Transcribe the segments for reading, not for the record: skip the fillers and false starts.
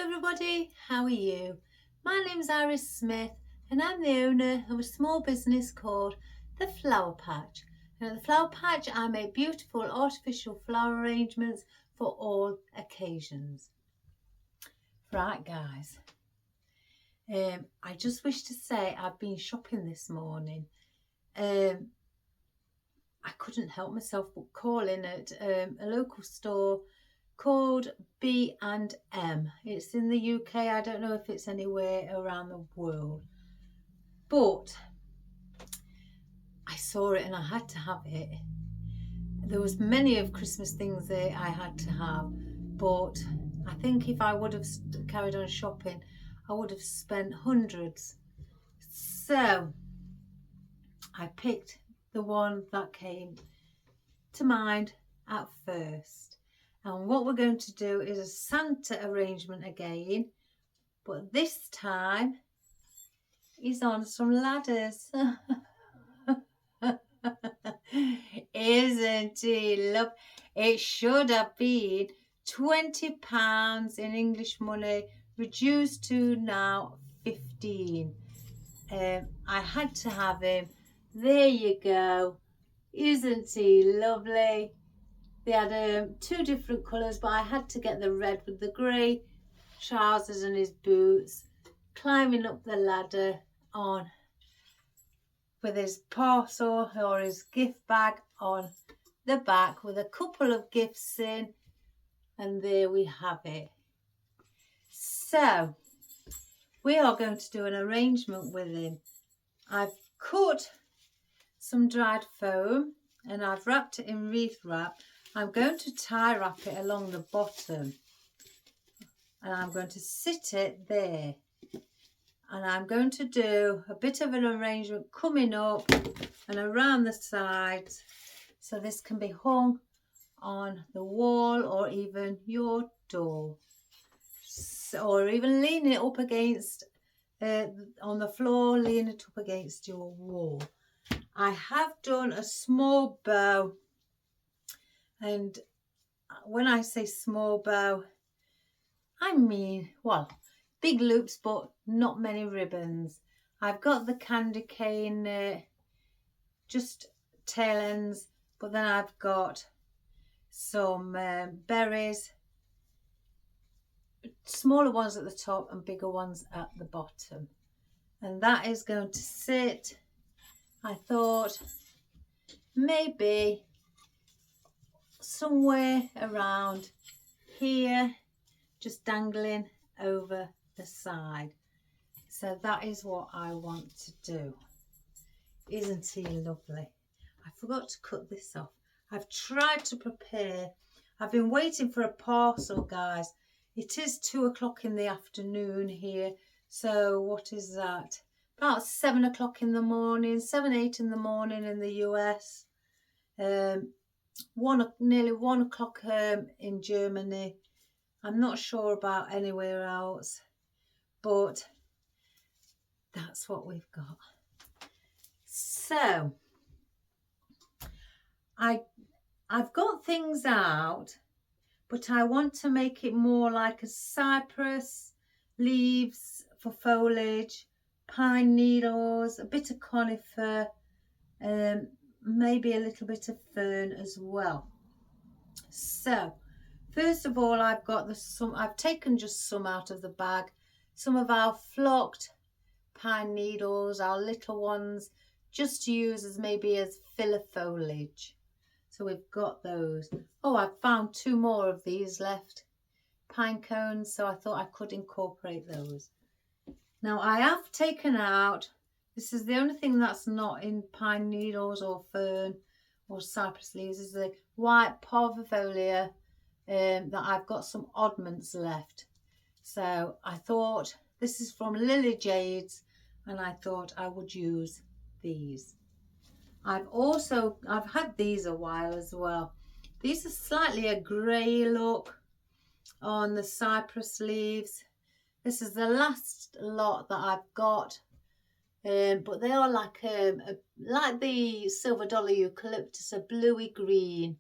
everybody, how are you? My name's Iris Smith and I'm the owner of a small business called The Flower Patch. And at The Flower Patch I make beautiful artificial flower arrangements for all occasions. Right guys, I just wish to say I've been shopping this morning. I couldn't help myself but calling at a local store called B&M. It's in the UK. I don't know if it's anywhere around the world, but I saw it and I had to have it. There was many of Christmas things that I had to have, but I think if I would have carried on shopping I would have spent hundreds. So I picked the one that came to mind at first. And what we're going to do is a Santa arrangement again, but this time he's on some ladders. Isn't he? Look, it should have been £20 in English money, reduced to now 15. I had to have him. There you go. Isn't he lovely? They had two different colours, but I had to get the red with the grey trousers and his boots, climbing up the ladder on with his parcel or his gift bag on the back with a couple of gifts in, and there we have it. So we are going to do an arrangement with him. I've cut some dried foam and I've wrapped it in wreath wrap. I'm going to tie wrap it along the bottom and I'm going to sit it there, and I'm going to do a bit of an arrangement coming up and around the sides, so this can be hung on the wall or even your door, or even leaning it up against on the floor, lean it up against your wall. I have done a small bow, and when I say small bow, I mean, well, big loops but not many ribbons. I've got the candy cane, just tail ends, but then I've got some berries, smaller ones at the top and bigger ones at the bottom, and that is going to sit, I thought, maybe somewhere around here, just dangling over the side. So that is what I want to do. Isn't he lovely? I forgot to cut this off. I've tried to prepare. I've been waiting for a parcel, guys. It is 2 o'clock in the afternoon here, so what is that, about 7 o'clock in the morning, 8 in the morning in the US, nearly 1 o'clock in Germany. I'm not sure about anywhere else, but that's what we've got. So I've got things out, but I want to make it more like a cypress, leaves for foliage, pine needles, a bit of conifer, maybe a little bit of fern as well. So first of all, I've taken just some out of the bag, some of our flocked pine needles, our little ones, just to use as maybe as filler foliage. So we've got those. Oh, I've found 2 more of these left, pine cones, so I thought I could incorporate those. Now I have taken out, this is the only thing that's not in pine needles or fern or cypress leaves, is the white parfavolia, that I've got some oddments left. So I thought, this is from Lily Jades, and I thought I would use these. I've had these a while as well. These are slightly a grey look on the cypress leaves. This is the last lot that I've got, but they are like the silver dollar eucalyptus, a bluey green,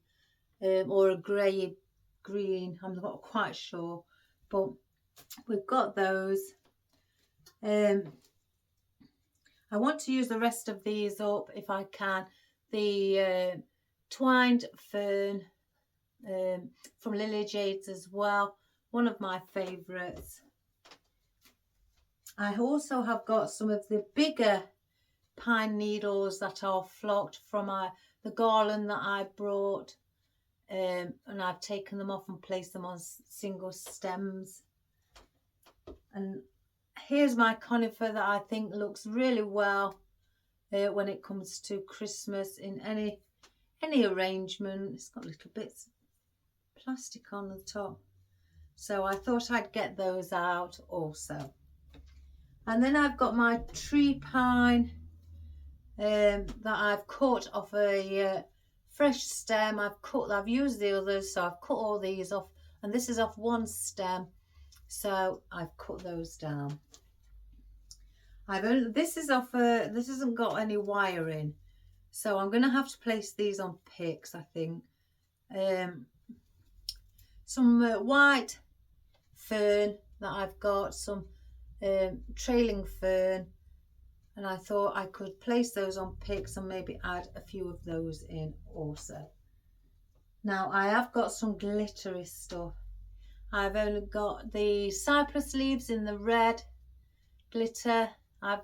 or a grey green, I'm not quite sure, but we've got those. I want to use the rest of these up if I can. The twined fern from Lily Jades as well, one of my favourites. I also have got some of the bigger pine needles that are flocked from the garland that I brought, and I've taken them off and placed them on single stems. And here's my conifer that I think looks really well when it comes to Christmas in any arrangement. It's got little bits of plastic on the top, so I thought I'd get those out also. And then I've got my tree pine that I've cut off a fresh stem. I've used the others, so I've cut all these off, and this is off one stem, so I've cut those down. This hasn't got any wire in, so I'm going to have to place these on picks, I think. Some white fern that I've got, some trailing fern, and I thought I could place those on picks and maybe add a few of those in also. Now I have got some glittery stuff. I've only got the cypress leaves in the red glitter. I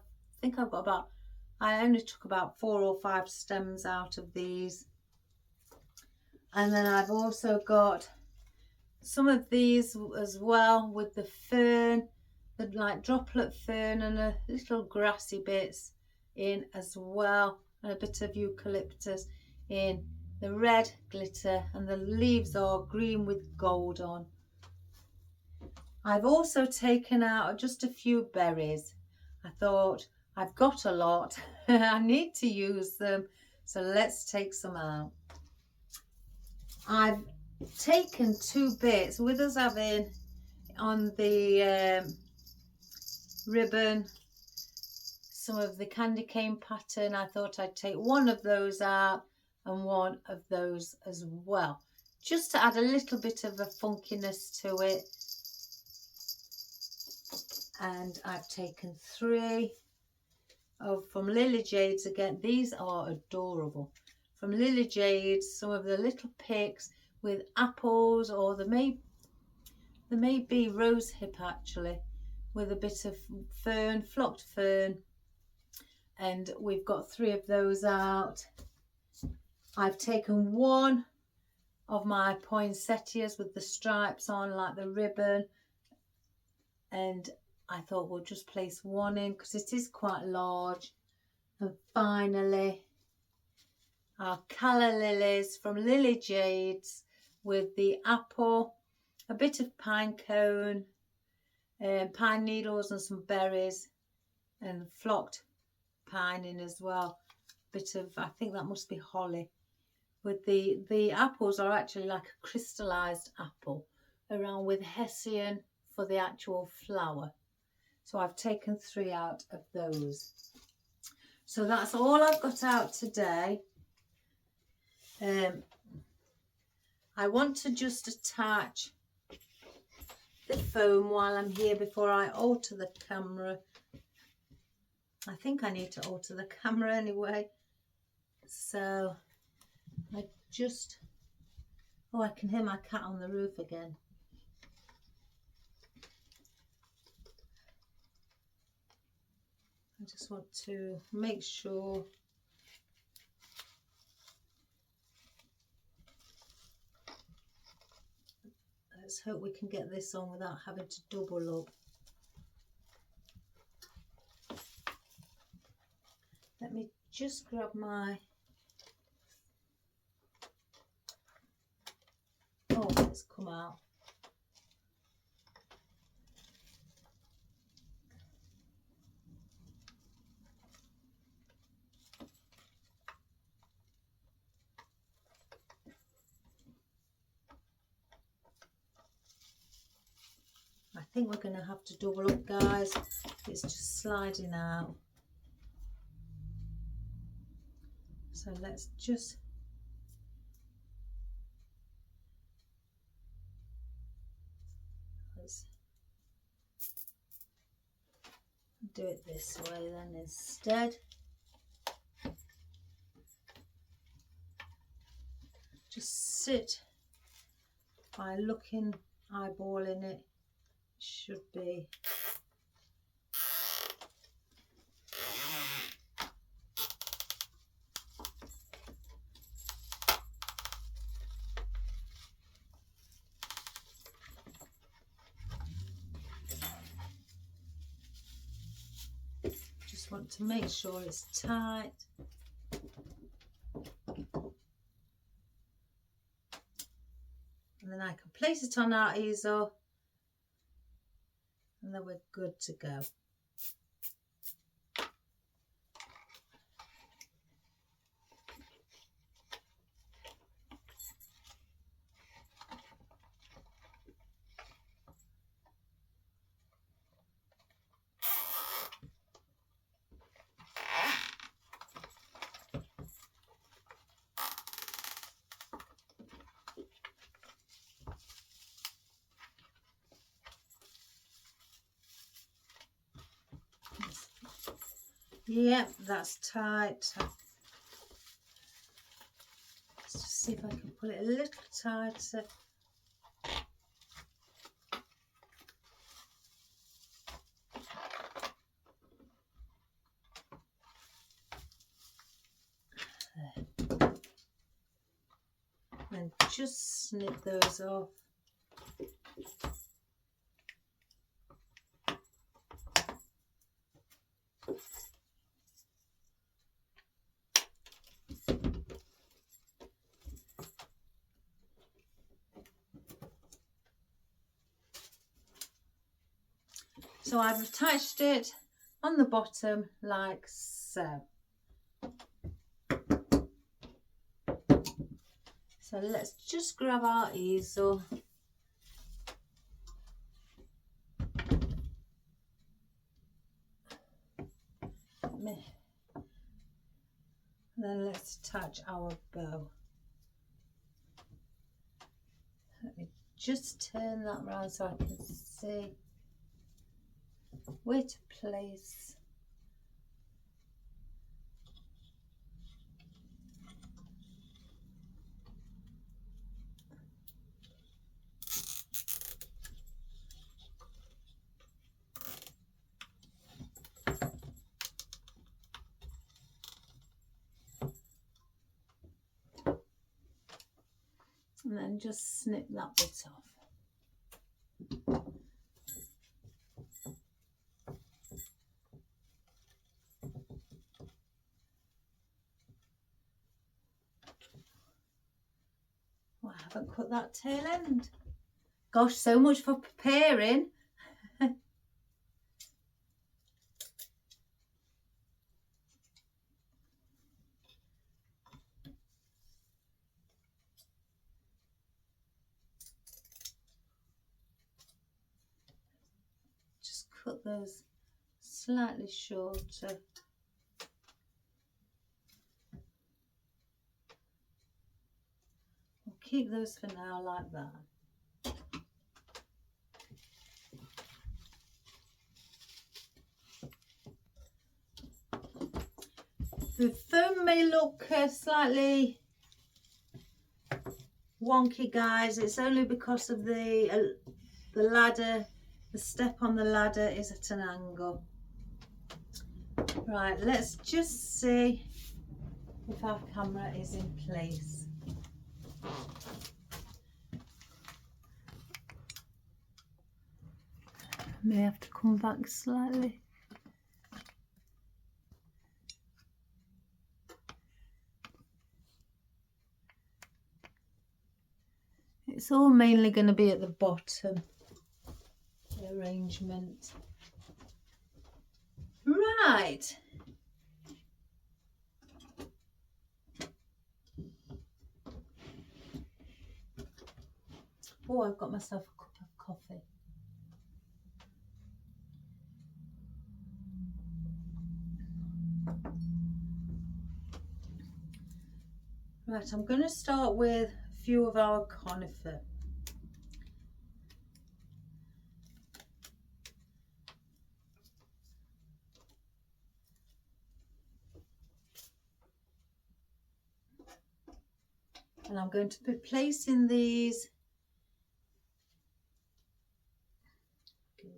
only took about 4 or 5 stems out of these. And then I've also got some of these as well with the fern, the like droplet fern, and a little grassy bits in as well, and a bit of eucalyptus in the red glitter, and the leaves are green with gold on. I've also taken out just a few berries. I thought, I've got a lot, I need to use them, so let's take some out. I've taken 2 bits, with us having on the ribbon some of the candy cane pattern. I thought I'd take one of those out and one of those as well, just to add a little bit of a funkiness to it. And I've taken 3 from Lily Jades again. These are adorable. From Lily Jades, some of the little picks with apples, or there may be rose hip actually, with a bit of fern, flocked fern, and we've got 3 of those out. I've taken 1 of my poinsettias with the stripes on like the ribbon, and I thought we'll just place 1 in because it is quite large. And finally our calla lilies from Lily Jades with the apple, a bit of pine cone, pine needles and some berries, and flocked pine in as well. Bit of, I think that must be holly. With the apples are actually like a crystallized apple, around with hessian for the actual flower. So I've taken 3 out of those. So that's all I've got out today. I want to just attach the foam while I'm here before I alter the camera. I think I need to alter the camera anyway. So I just, oh, I can hear my cat on the roof again. I just want to make sure let's hope we can get this on without having to double up. Let me just grab my, oh, it's come out. I think we're going to have to double up, guys. It's just sliding out. So let's just do it this way then instead. Just sit by looking, eyeballing it. Should be just want to make sure it's tight. And then I can place it on our easel and then we're good to go. Yep, that's tight. Let's just see if I can pull it a little tighter. There. And just snip those off. So I've attached it on the bottom like so. So let's just grab our easel. And then let's attach our bow. Let me just turn that round so I can see where to place. And then just snip that bit off. Well, I haven't cut that tail end. Gosh, so much for preparing. Just cut those slightly shorter. We'll keep those for now like that. The thumb may look slightly wonky, guys. It's only because of the ladder. The step on the ladder is at an angle. Right, let's just see if our camera is in place. May have to come back slightly. It's all mainly going to be at the bottom, the arrangement. Right. Oh, I've got myself a cup of coffee. Right, I'm going to start with a few of our conifer. And I'm going to be placing these,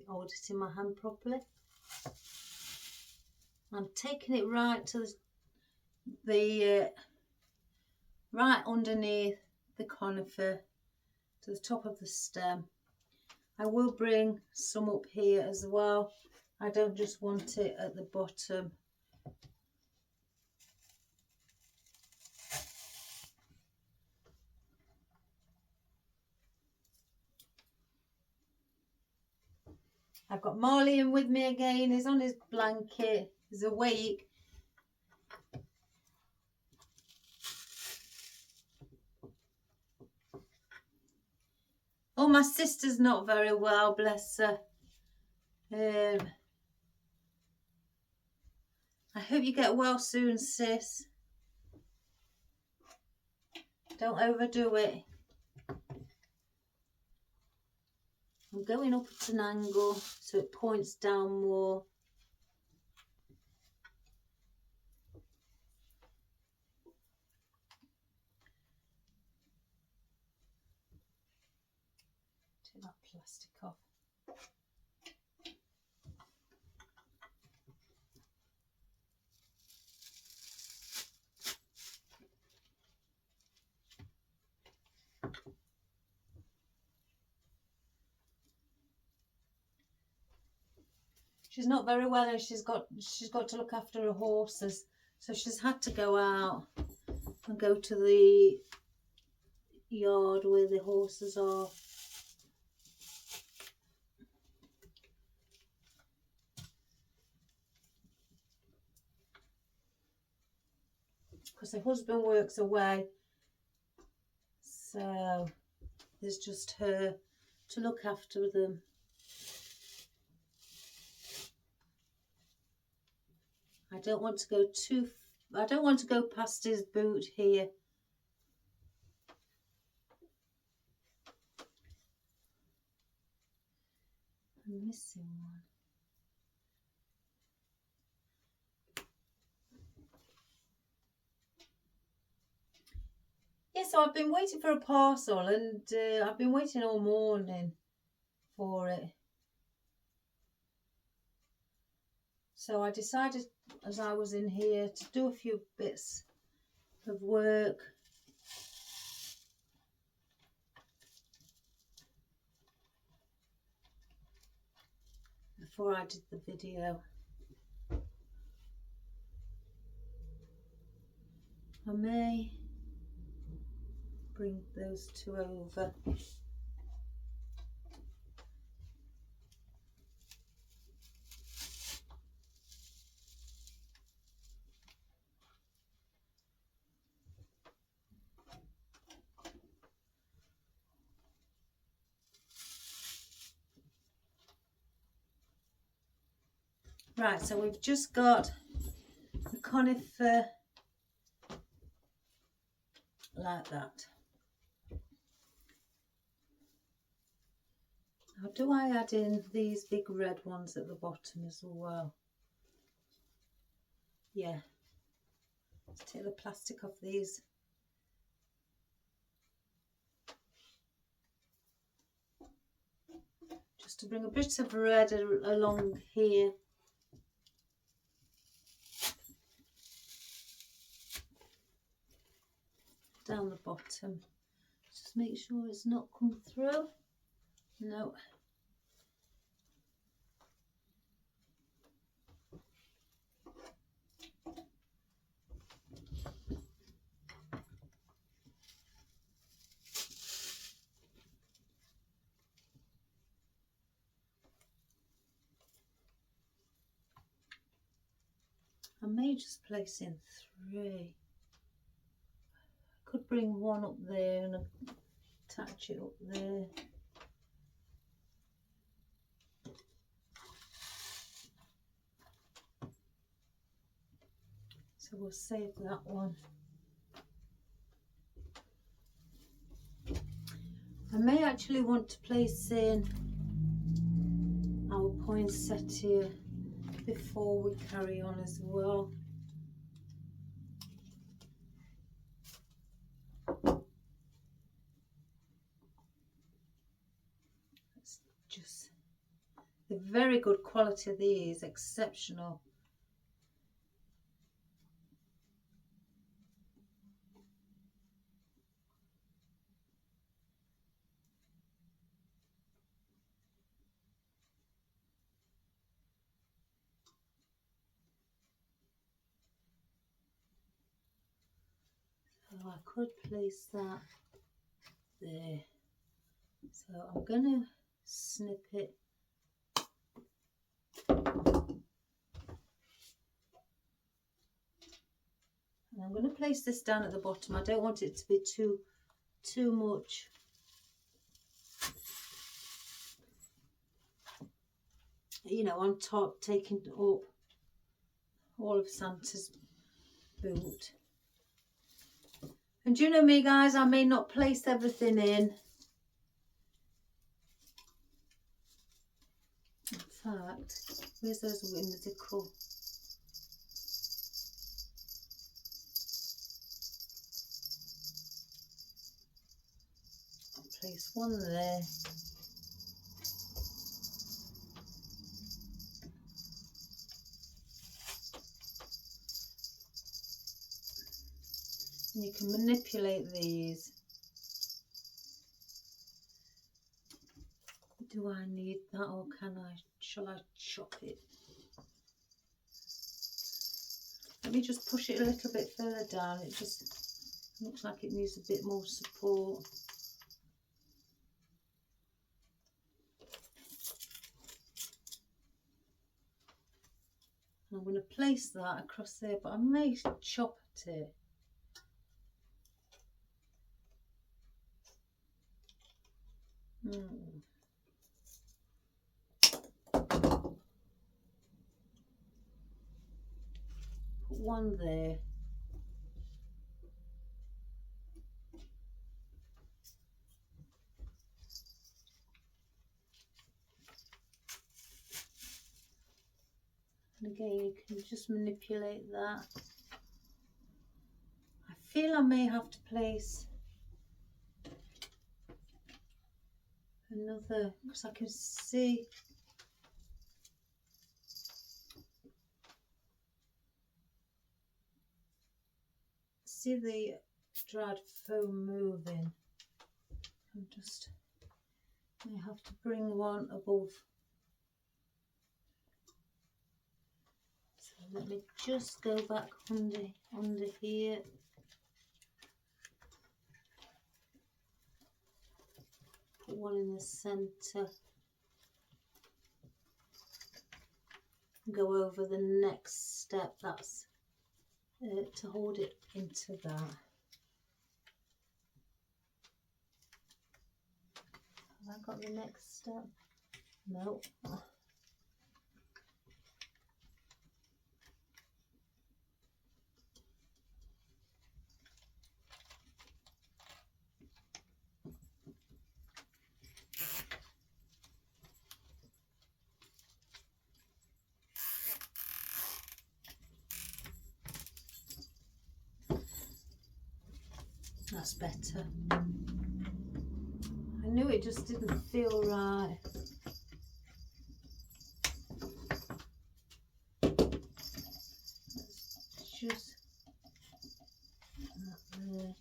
hold it in my hand properly. I'm taking it right to the right underneath the conifer, to the top of the stem. I will bring some up here as well. I don't just want it at the bottom. I've got Marley in with me again. He's on his blanket. He's awake. Oh, my sister's not very well, bless her. I hope you get well soon, sis. Don't overdo it. I'm going up at an angle so it points down more. Take that plastic off. She's not very well and she's got to look after her horses, so she's had to go out and go to the yard where the horses are. Because her husband works away, so there's just her to look after them. I don't want to go past his boot here. I'm missing one. Yeah, so I've been waiting for a parcel and I've been waiting all morning for it. So I decided as I was in here to do a few bits of work. Before I did the video. I may bring those two over. Right, so we've just got the conifer like that. Now, do I add in these big red ones at the bottom as well? Yeah. Let's take the plastic off these. Just to bring a bit of red along here. Down the bottom. Just make sure it's not come through. No. I may just place in 3. I could bring one up there and attach it up there. So we'll save that one. I may actually want to place in our poinsettia before we carry on as well. just the very good quality of these, exceptional. So I could place that there. So I'm going to snip it. And I'm going to place this down at the bottom. I don't want it to be too much. You know, on top, taking up all of Santa's boot. And do you know me, guys, I may not place everything in. In fact, where's those whimsical? I'll place one there. And you can manipulate these. Do I need that, or shall I chop it? Let me just push it a little bit further down. It just looks like it needs a bit more support. And I'm going to place that across there, but I may chop at it. Put one there. And again, you can just manipulate that. I feel I may have to place another, because I can see the dried foam moving. I'm just, I have to bring one above. So let me just go back under here. Put one in the centre. Go over the next step, that's to hold it into that. Have I got the next step? No. That's better. I knew it just didn't feel right. Let's just that there.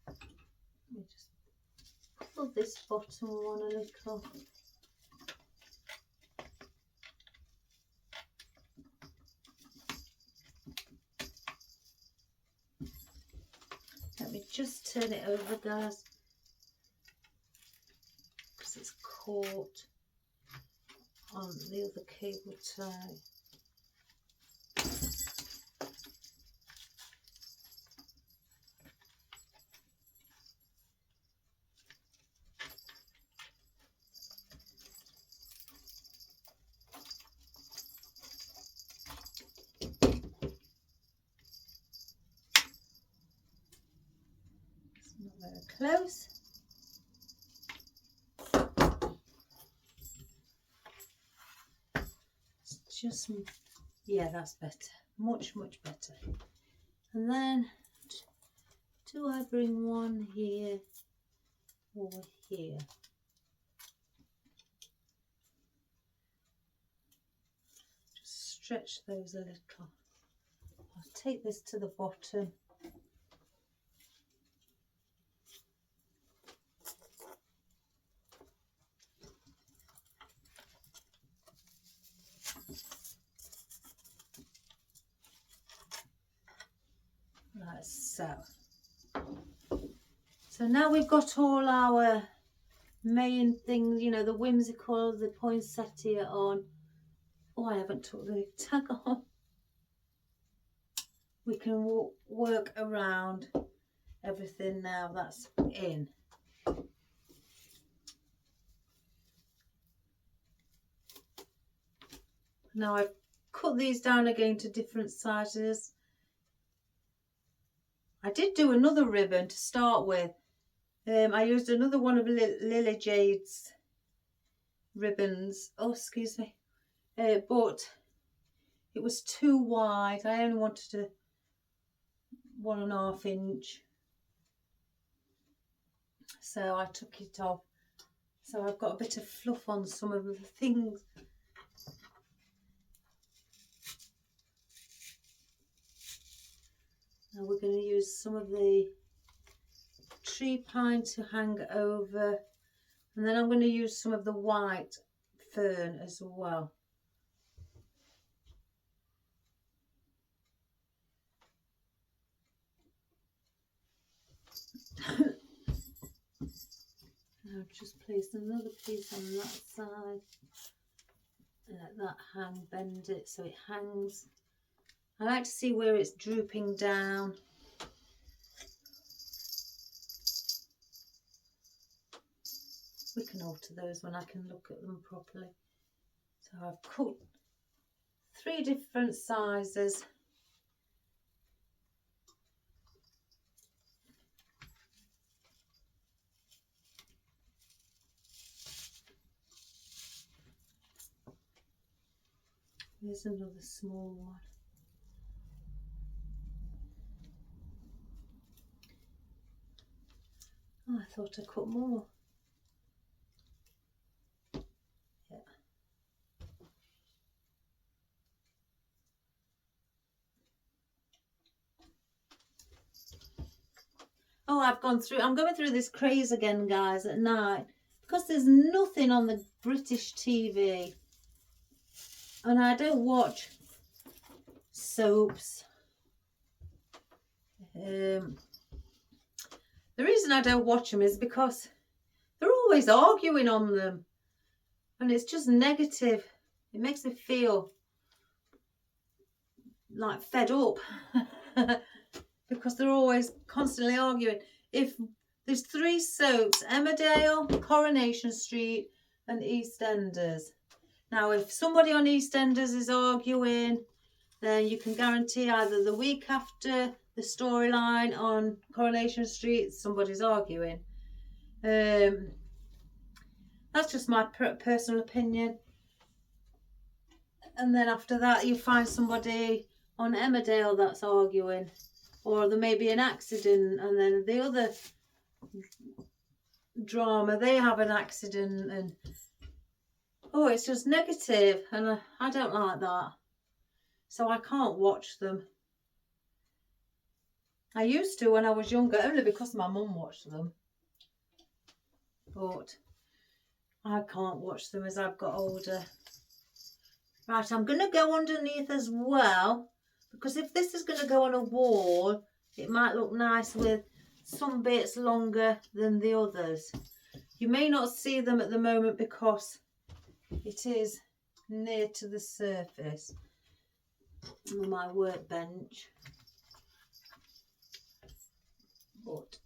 Let me just pull this bottom one a little. Let me just turn it over, guys, because it's caught on the other cable tie. It's not very close. It's just, yeah, that's better. Much better. And then, do I bring one here or here? stretch those a little. I'll take this to the bottom. Like so. So now we've got all our main things, you know, the whimsical, the poinsettia on. Oh, I haven't took the tag on. We can work around everything now that's in. Now I've cut these down again to different sizes. I did do another ribbon to start with. I used another one of Lily Jade's ribbons. Oh, excuse me. But it was too wide. I only wanted a 1.5 inch. So I took it off. So I've got a bit of fluff on some of the things. Now we're going to use some of the tree pine to hang over, and then I'm going to use some of the white fern as well. I've just placed another piece on that side and let that hang, bend it so it hangs. I like to see where it's drooping down. We can alter those when I can look at them properly. So I've cut 3 different sizes. Here's another small one. Oh, I thought I cut more. Yeah. Oh, I'm going through this craze again, guys, at night, because there's nothing on the British TV. And I don't watch soaps. The reason I don't watch them is because they're always arguing on them. And it's just negative. It makes me feel like fed up. Because they're always constantly arguing. If there's 3 soaps, Emmerdale, Coronation Street and EastEnders. Now, if somebody on EastEnders is arguing, then you can guarantee either the week after the storyline on Coronation Street, somebody's arguing. That's just my personal opinion. And then after that, you find somebody on Emmerdale that's arguing. Or there may be an accident, and then the other drama, they have an accident, and oh, it's just negative, and I don't like that. So I can't watch them. I used to when I was younger, only because my mum watched them. But I can't watch them as I've got older. Right, I'm going to go underneath as well, because if this is going to go on a wall, it might look nice with some bits longer than the others. You may not see them at the moment because it is near to the surface on my workbench. But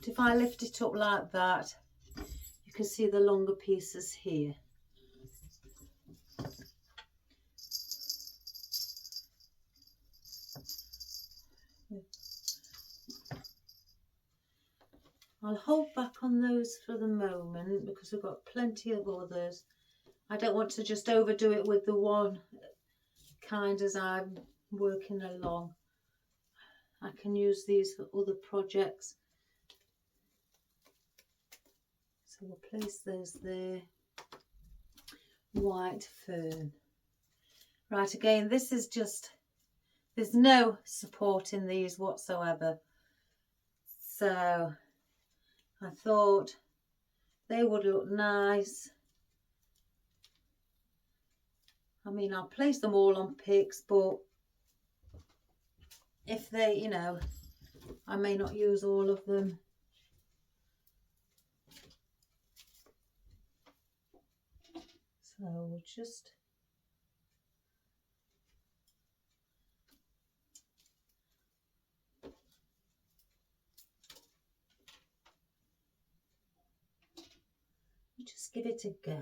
if I lift it up like that, you can see the longer pieces here. I'll hold back on those for the moment because we've got plenty of others. I don't want to just overdo it with the one kind as I'm working along. I can use these for other projects. So we'll place those there. White fern. Right, again, this is just, there's no support in these whatsoever. So I thought they would look nice. I mean, I'll place them all on picks, but if they, you know, I may not use all of them. So we'll just give it a go.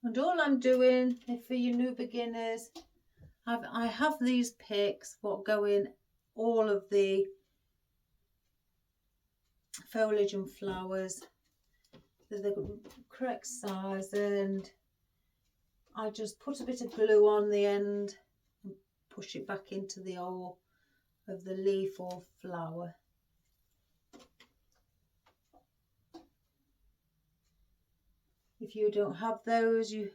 And all I'm doing, if for you new beginners, I have these picks what go in all of the foliage and flowers. They're the correct size, and I just put a bit of glue on the end and push it back into the hole of the leaf or flower. If you don't have those, you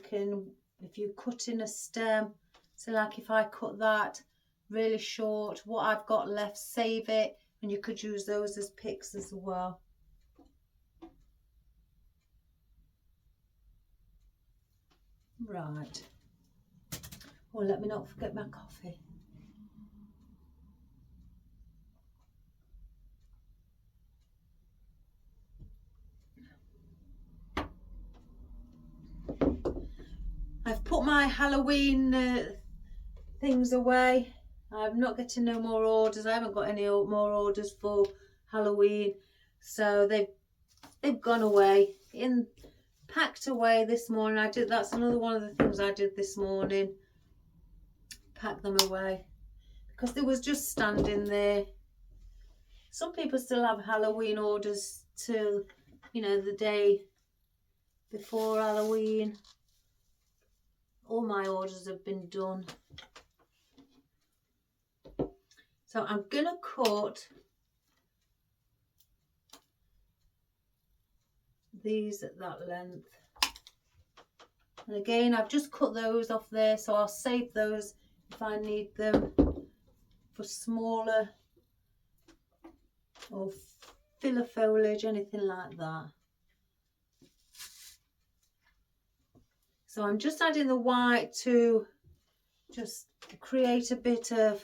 can, if you cut in a stem, so like if I cut that really short, what I've got left, save it, and you could use those as picks as well. Right. Oh, let me not forget my coffee. I've put my Halloween things away. I'm not getting no more orders. I haven't got any more orders for Halloween, so they've gone away, packed away this morning. That's another one of the things I did this morning. Pack them away because they was just standing there. Some people still have Halloween orders till, you know, the day before Halloween. All my orders have been done. So I'm gonna cut these at that length. And again, I've just cut those off there, so I'll save those if I need them for smaller or filler foliage, anything like that. So I'm just adding the white to just create a bit of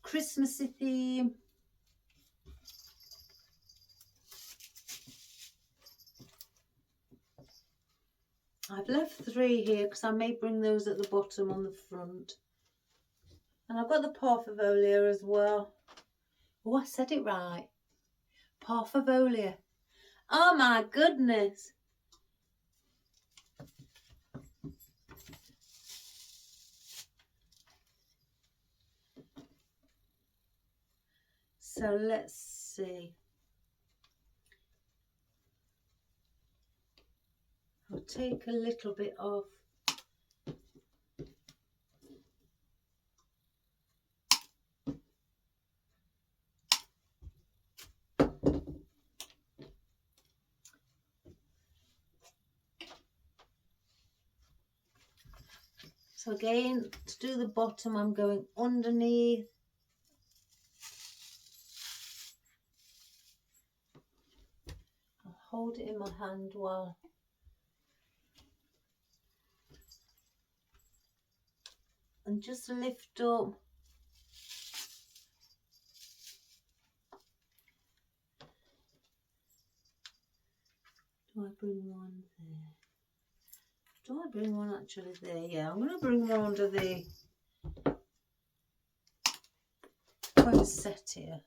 Christmassy theme. I've left 3 here because I may bring those at the bottom on the front. And I've got the parfavolia as well. Oh, I said it right. Parfavolia. Oh my goodness. So let's see. I'll take a little bit off. So again, to do the bottom, I'm going underneath. I'll hold it in my hand while and just lift up. Do I bring one there? Do I bring one actually there? Yeah, I'm going to bring one under the poinsettia.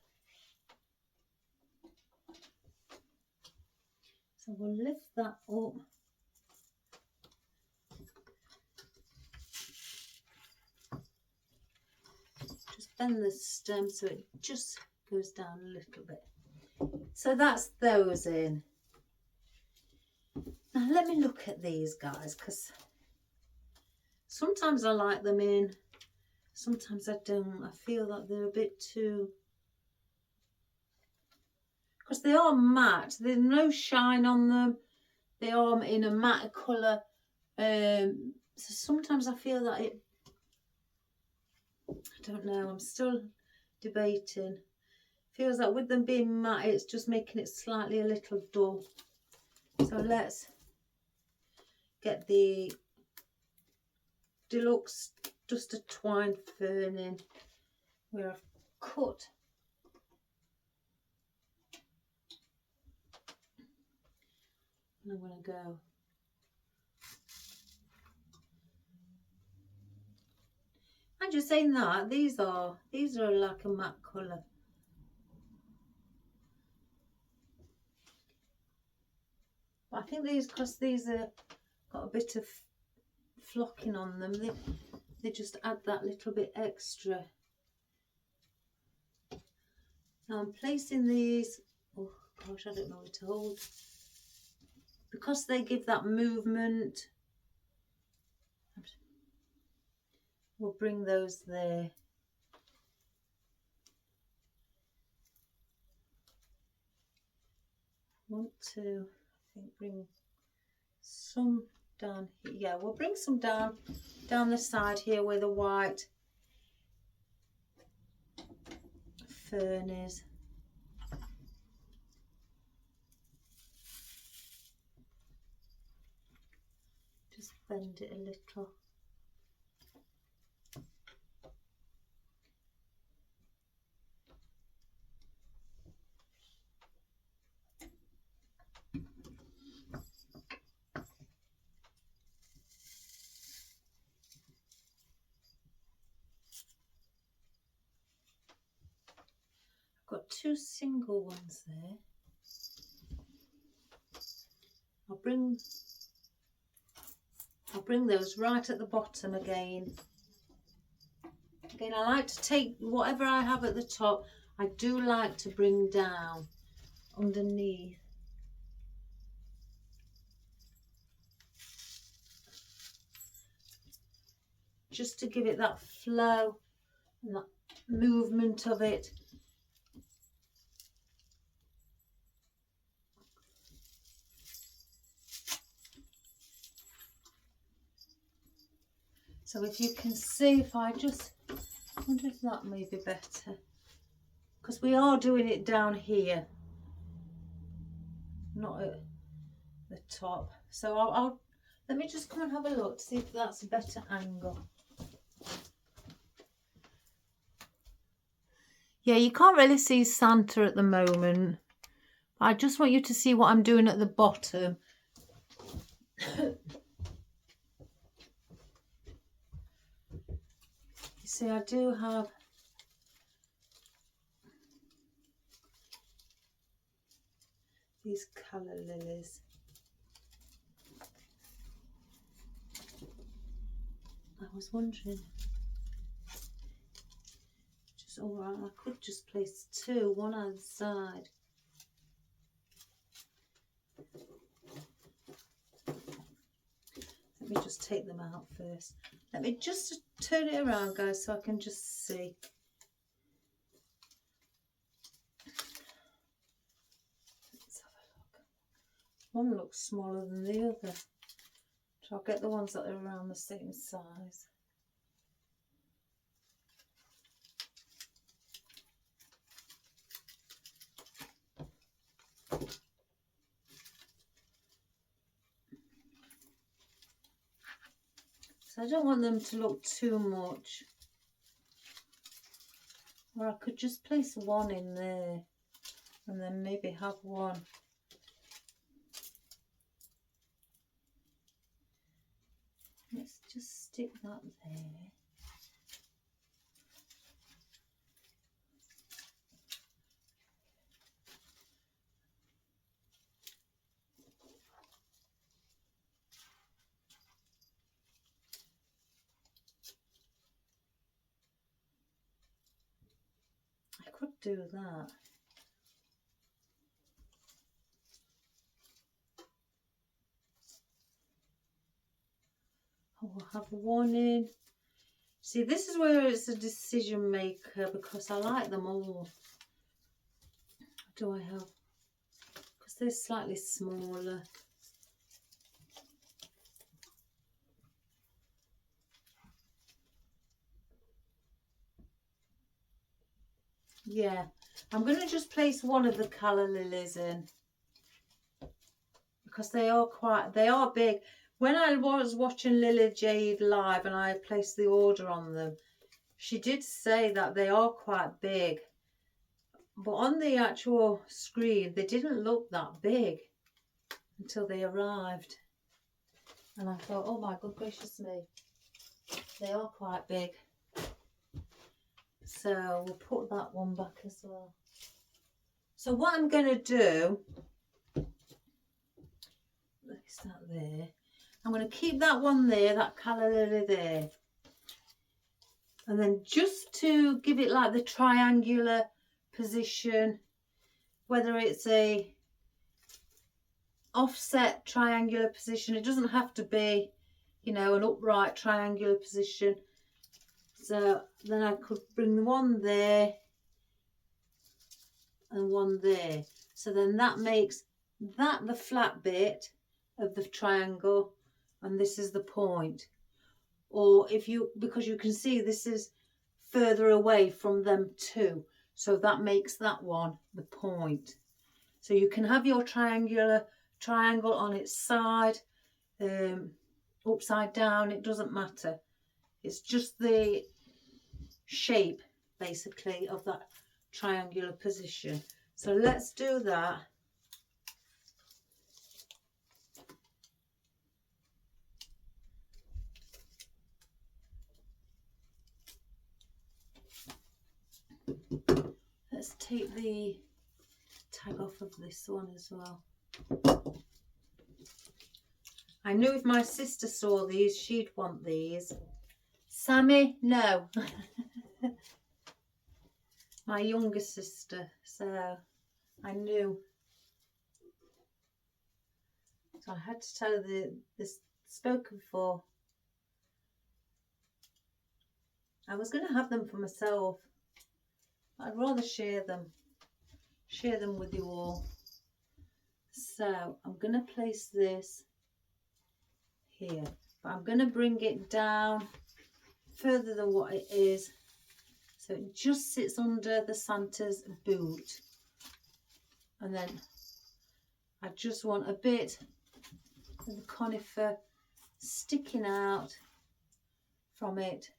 So we'll lift that up. Just bend the stem so it just goes down a little bit. So that's those in. Now let me look at these guys, because sometimes I like them in, sometimes I don't. I feel that they're a bit too, because they are matte, there's no shine on them, they are in a matte colour, so sometimes I feel that it, I don't know, I'm still debating. Feels like with them being matte, it's just making it slightly a little dull. So let's get the deluxe just a twine fern in, where I've cut and I'm going to go. I'm just saying that these are like a matte colour. I think these, because these are got a bit of flocking on them, they just add that little bit extra. Now I'm placing these, oh gosh, I don't know where to hold, because they give that movement. We'll bring those there. Want to, I think, bring some down here. Yeah, we'll bring some down the side here where the white fern is. Just bend it a little. Got two single ones there. I'll bring those right at the bottom again. Again, I like to take whatever I have at the top, I do like to bring down underneath. Just to give it that flow and that movement of it. So if you can see, if I just, I wonder if that may be better, because we are doing it down here, not at the top. So I'll let me just come and have a look to see if that's a better angle. Yeah, you can't really see Santa at the moment. I just want you to see what I'm doing at the bottom. You see, I do have these calla lilies. I was wondering, just all right, I could just place two, one either side. Let me just take them out first. Let me just turn it around, guys, so I can just see. Let's have a look. One looks smaller than the other. So I'll get the ones that are around the same size. So I don't want them to look too much. Or I could just place one in there and then maybe have one. Let's just stick that there. I could do that. I'll have one in. See, this is where it's a decision maker because I like them all. What do I have? Because they're slightly smaller. Yeah, I'm going to just place one of the calla lilies in because they are big. When I was watching Lily Jade live and I placed the order on them, she did say that they are quite big. But on the actual screen, they didn't look that big until they arrived. And I thought, oh my good gracious me, they are quite big. So we'll put that one back as well. So what I'm going to do, let's start there. I'm going to keep that one there, that calla lily there. And then just to give it like the triangular position, whether it's a offset triangular position, it doesn't have to be, you know, an upright triangular position. So then I could bring the one there and one there. So then that makes that the flat bit of the triangle and this is the point. Or if you, because you can see this is further away from them too, so that makes that one the point. So you can have your triangle on its side, upside down, it doesn't matter. It's just the shape basically of that triangular position. So let's do that. Let's take the tag off of this one as well. I knew if my sister saw these, she'd want these. Sammy, no. My younger sister, so I knew. So I had to tell her this spoken for. I was going to have them for myself. I'd rather share them with you all. So I'm going to place this here, but I'm going to bring it down further than what it is, so it just sits under the Santa's boot. And then I just want a bit of the conifer sticking out from it,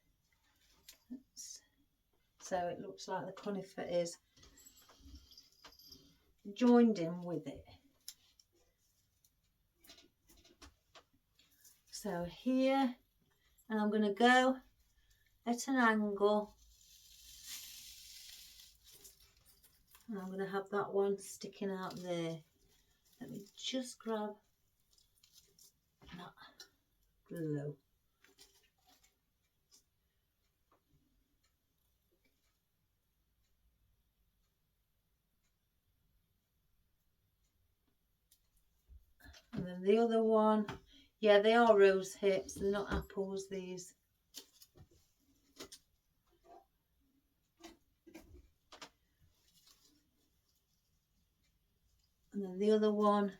so it looks like the conifer is joined in with it. So here, and I'm going to go at an angle, and I'm going to have that one sticking out there. Let me just grab that glue. And then the other one, yeah, they are rose hips, they're not apples, these. And then the other one,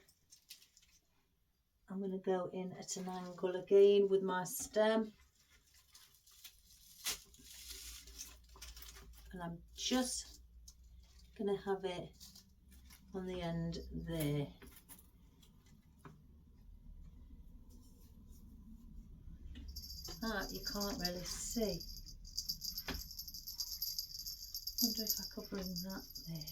I'm going to go in at an angle again with my stem. And I'm just going to have it on the end there. You can't really see. Wonder if I could bring that there.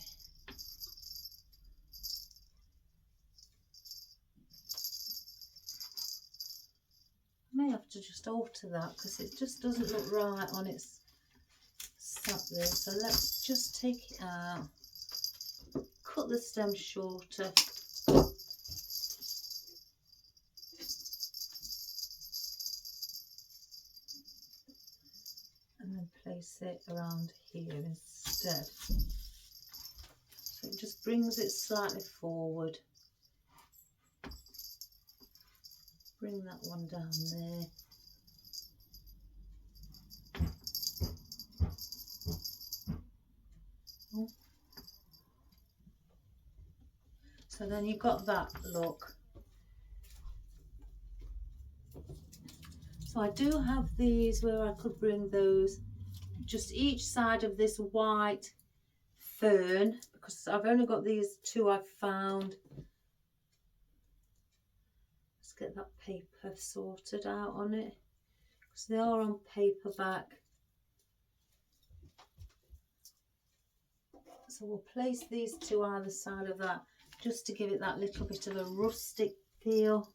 I may have to just alter that because it just doesn't look right on its sat there. So let's just take it out, cut the stem shorter. And then place it around here instead. So it just brings it slightly forward. Bring that one down there. then you've got that look. So I do have these where I could bring those just each side of this white fern, because I've only got these two I've found. Let's get that paper sorted out on it, because they are on paperback. So we'll place these two either side of that, just to give it that little bit of a rustic feel,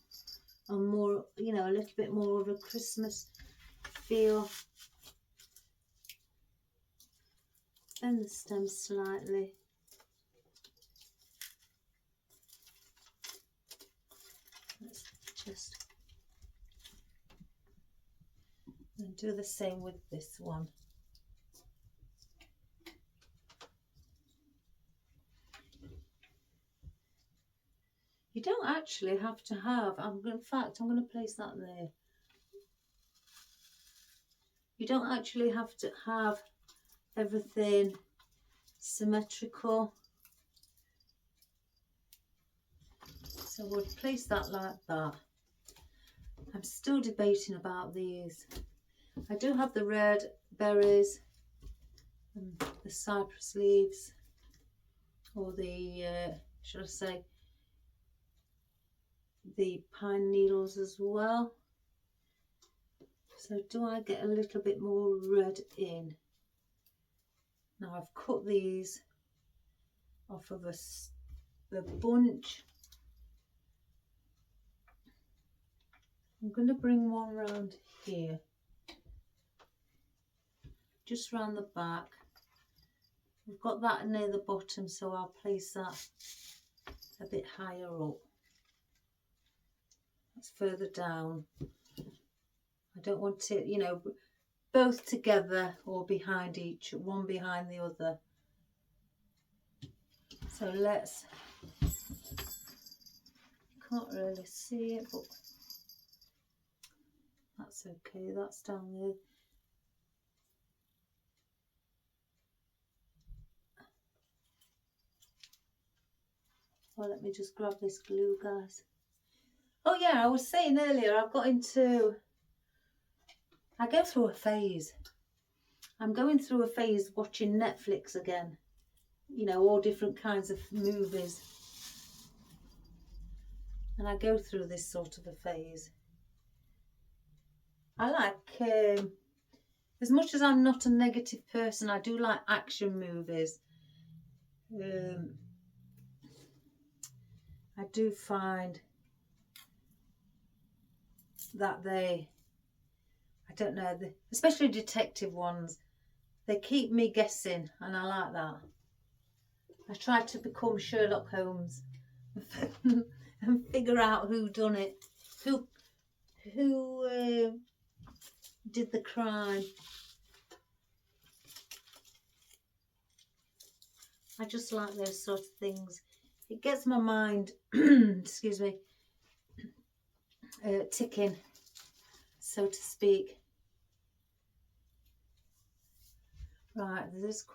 and more, you know, a little bit more of a Christmas feel. Bend the stem slightly. Let's just and do the same with this one. You don't actually have to have, in fact, I'm going to place that there. You don't actually have to have everything symmetrical. So we'll place that like that. I'm still debating about these. I do have the red berries and the cypress leaves, or the, should I say, the pine needles as well. So do I get a little bit more red in? Now I've cut these off of a bunch. I'm going to bring one round here, just round the back. We've got that near the bottom, so I'll place that a bit higher up. That's further down. I don't want it, you know, both together or behind each, one behind the other. So let's, can't really see it, but that's okay, that's down there. Well, let me just grab this glue, guys. Oh yeah, I was saying earlier, I go through a phase. I'm going through a phase watching Netflix again. You know, all different kinds of movies. And I go through this sort of a phase. I like, as much as I'm not a negative person, I do like action movies. I do find that I don't know, especially detective ones, they keep me guessing, and I like that. I try to become Sherlock Holmes and figure out who done it, who did the crime. I just like those sort of things. It gets my mind, excuse me, ticking, so to speak. Right, there's,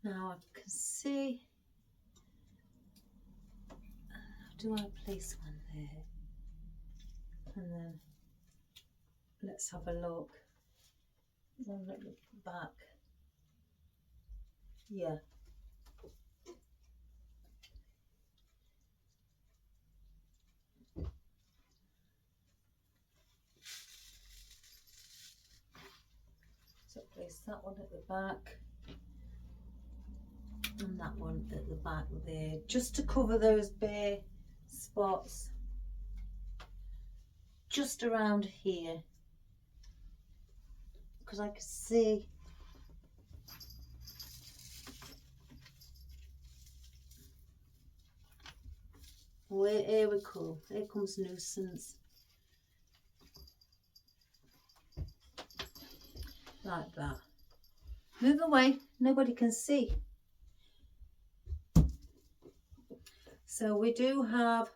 now I can see, how do I place one there? And then let's have a look. One at the back. Yeah. So place that one at the back and that one at the back there, just to cover those bare spots just around here, because I can see here we go. Here comes nuisance. Like that. Move away, nobody can see. So we do have,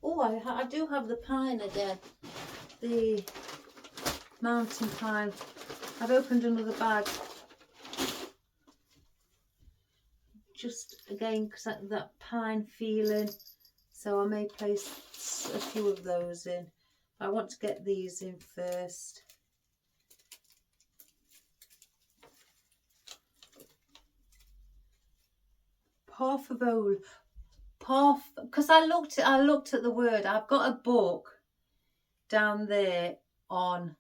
oh, I do have the pine again, the mountain pine. I've opened another bag just again because that pine feeling, so I may place a few of those in. I want to get these in first. Parfavolia, because I looked at the word. I've got a book down there on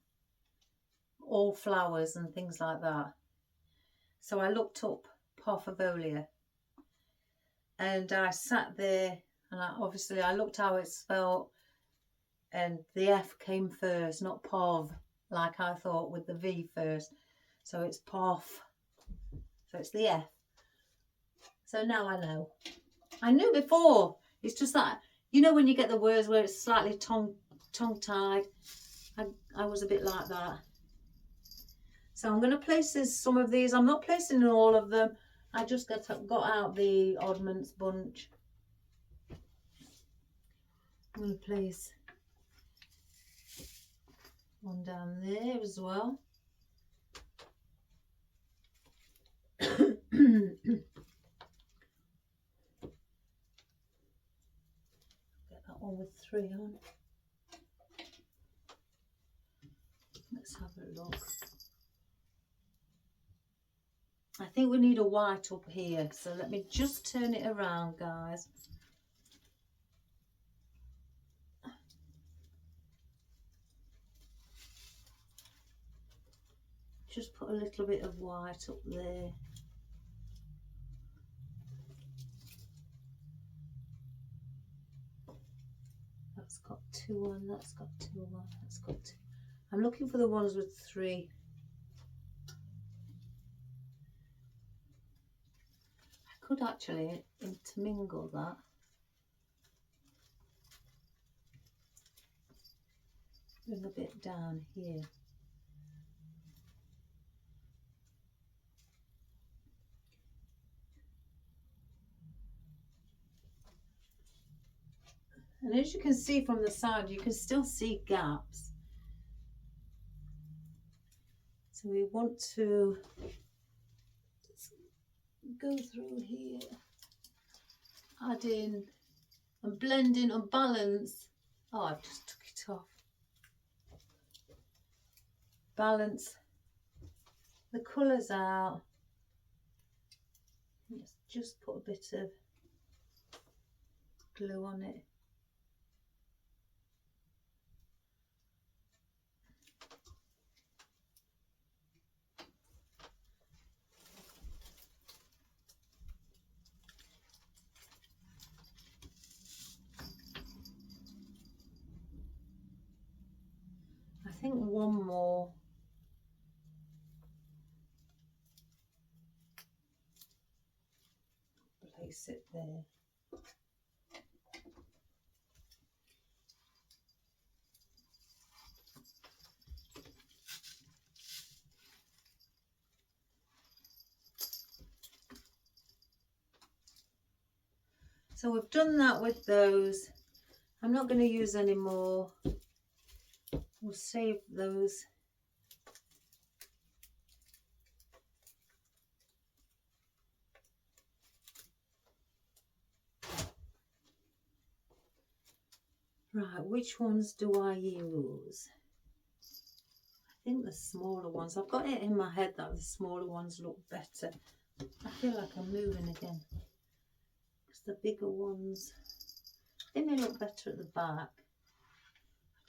all flowers and things like that. So I looked up parfavolia, and I sat there, and obviously I looked how it's spelled, and the F came first, not parv, like I thought, with the V first. So it's parf, so it's the F. So now I know. I knew before. It's just that, you know, when you get the words where it's slightly tongue-tied, I was a bit like that. So I'm going to place some of these. I'm not placing all of them. I just got out the oddments bunch. I'm going to place one down there as well. Get that one with 3 on. Let's have a look. I think we need a white up here, so let me just turn it around, guys. Just put a little bit of white up there. That's got 2 on, that's got 2 on, that's got 2. I'm looking for the ones with 3. I could actually intermingle that. Bring a bit down here. And as you can see from the side, you can still see gaps. So we want to just go through here, add in and blend in and balance. Oh, I've just took it off. Balance the colours out. Let's just put a bit of glue on it. I think one more. Place it there. So we've done that with those. I'm not going to use any more. We'll save those. Right, which ones do I use? I think the smaller ones. I've got it in my head that the smaller ones look better. I feel like I'm moving again. Because the bigger ones, I think they look better at the back.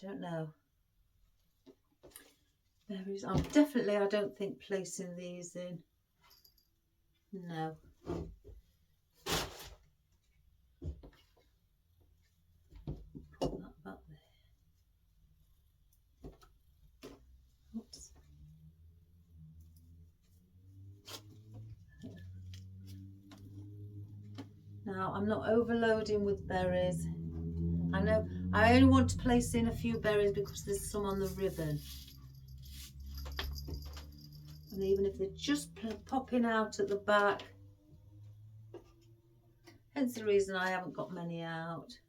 I don't know. Berries. I don't think placing these in. No. Put that back there. Oops. Now I'm not overloading with berries. I know I only want to place in a few berries because there's some on the ribbon. And even if they're just popping out at the back, hence the reason I haven't got many out.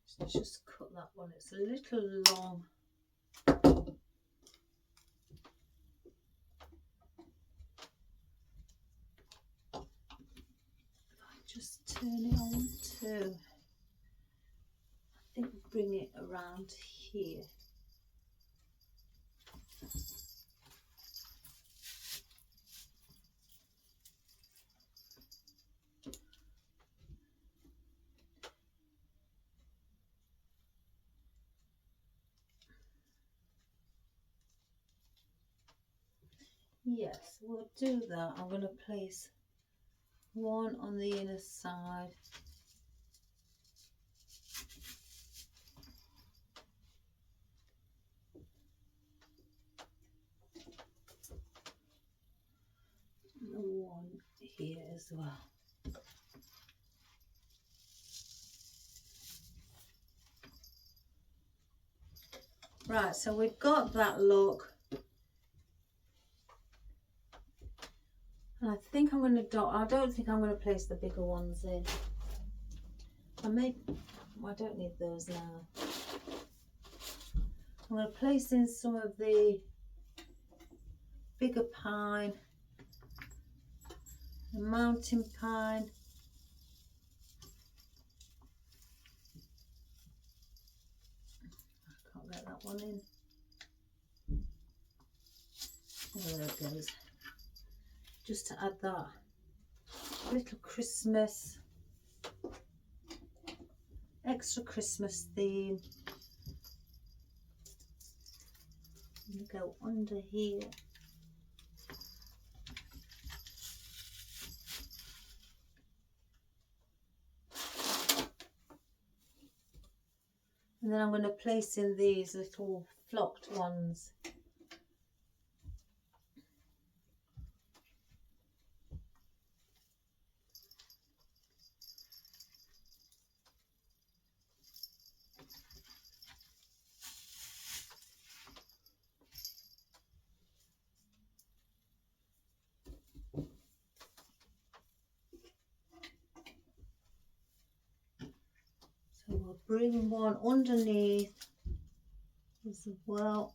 So just cut that one, it's a little long. Just turn it on to, I think bring it around here. Yes, we'll do that. I'm going to place one on the inner side. And one here as well. Right, so we've got that look. And I think I'm going to I don't think I'm going to place the bigger ones in. I don't need those now. I'm going to place in some of the bigger pine, the mountain pine. I can't get that one in. Oh, there it goes. Just to add that little Christmas, extra Christmas theme. I'm going to go under here. And then I'm going to place in these little flocked ones. So we'll bring one underneath as well.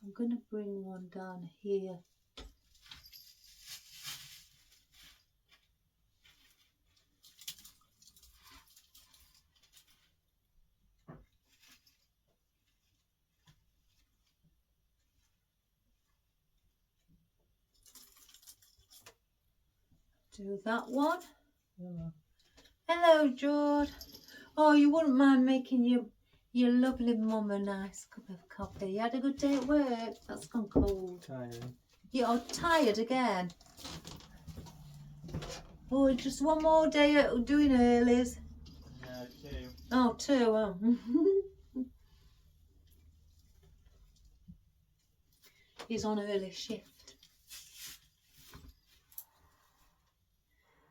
I'm going to bring one down here. Do that one. Hello, George. Oh, you wouldn't mind making your lovely mum a nice cup of coffee. You had a good day at work? That's gone cold. Tired. You're tired again? Oh, just one more day at doing earlies. Yeah, 2. Oh, 2. Oh. He's on early shift.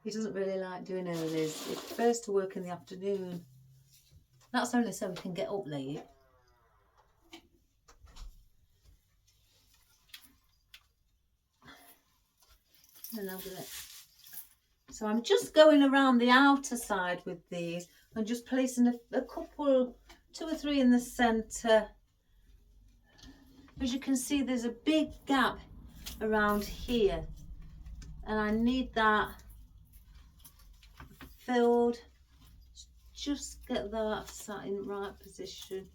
He doesn't really like doing earlies. He prefers to work in the afternoon. That's only so he can get up late. And so I'm just going around the outer side with these and just placing a couple, 2 or 3 in the centre. As you can see, there's a big gap around here, and I need that filled. Just get that sat in the right position.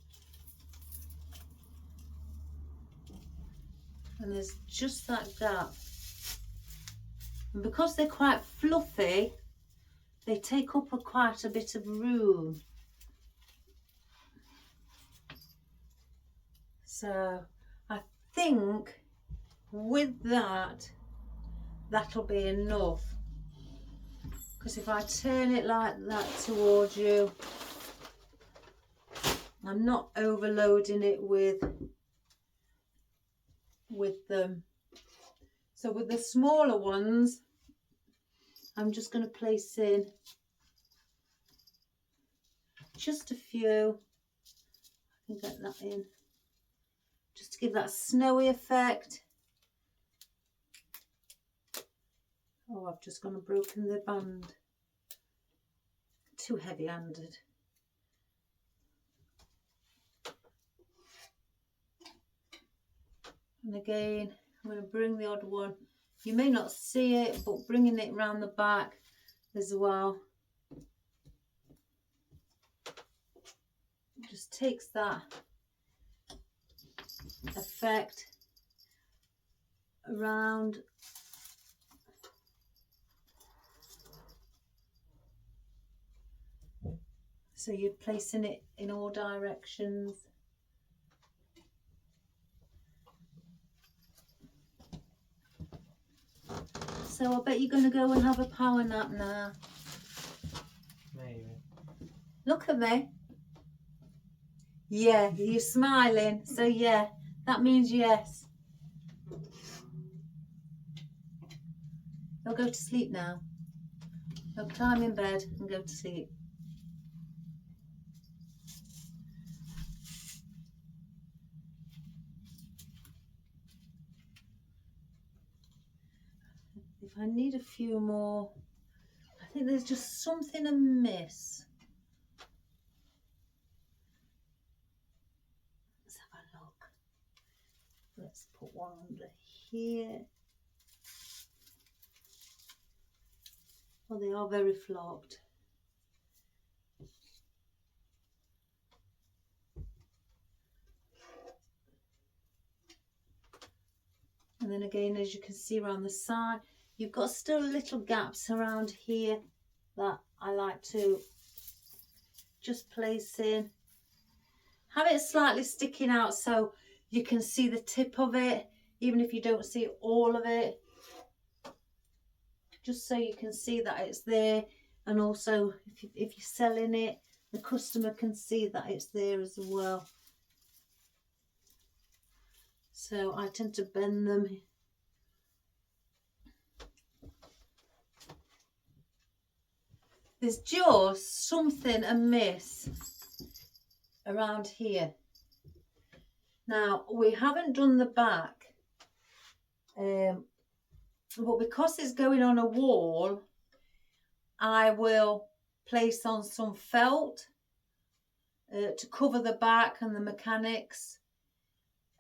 And there's just that gap. And because they're quite fluffy, they take up quite a bit of room. So I think with that, that'll be enough. Because if I turn it like that towards you, I'm not overloading it with them. So with the smaller ones, I'm just going to place in just a few. I can get that in, just to give that snowy effect. Oh, I've just gone and broken the band. Too heavy-handed. And again, I'm going to bring the odd one. You may not see it, but bringing it around the back as well. It just takes that effect around. So you're placing it in all directions. So I bet you're going to go and have a power nap now. Maybe. Look at me. Yeah, you're smiling. So yeah, that means yes. You'll go to sleep now. You'll climb in bed and go to sleep. If I need a few more, I think there's just something amiss. Let's have a look. Let's put one under here. Oh, they are very flopped. And then again, as you can see around the side, you've got still little gaps around here that I like to just place in. Have it slightly sticking out so you can see the tip of it, even if you don't see all of it. Just so you can see that it's there, and also if you're selling it, the customer can see that it's there as well. So I tend to bend them. There's just something amiss around here. Now, we haven't done the back, but because it's going on a wall, I will place on some felt to cover the back and the mechanics,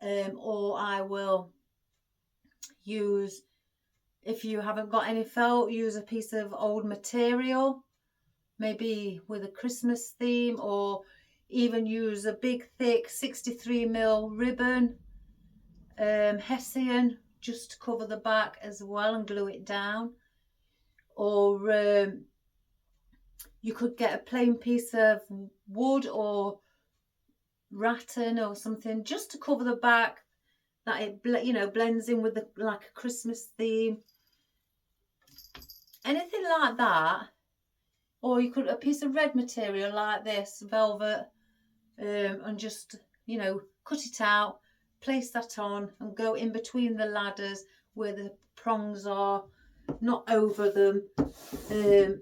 or I will use, if you haven't got any felt, use a piece of old material, maybe with a Christmas theme, or even use a big thick 63mm ribbon, Hessian, just to cover the back as well and glue it down. Or you could get a plain piece of wood or rattan or something just to cover the back, that it blends in with the, like a Christmas theme, anything like that. Or you could a piece of red material like this, velvet, and just cut it out, place that on and go in between the ladders where the prongs are, not over them, and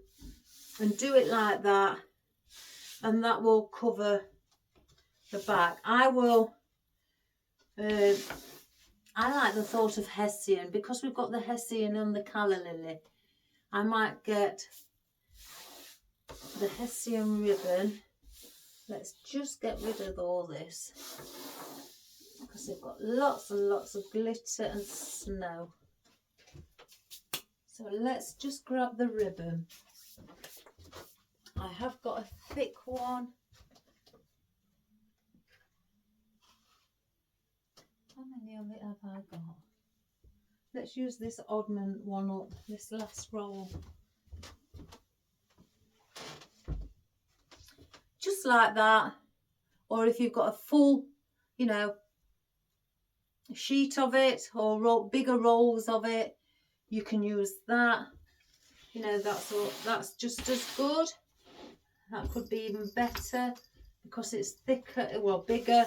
do it like that, and that will cover the back. I like the thought of Hessian, because we've got the Hessian and the calla lily. I might get the Hessian ribbon. Let's just get rid of all this, because they've got lots and lots of glitter and snow. So let's just grab the ribbon. I have got a thick one. How many of it have I got? Let's use this oddman one up, this last roll. Just like that. Or if you've got a full, sheet of it, or bigger rolls of it, you can use that. That's just as good. That could be even better because it's thicker, well, bigger.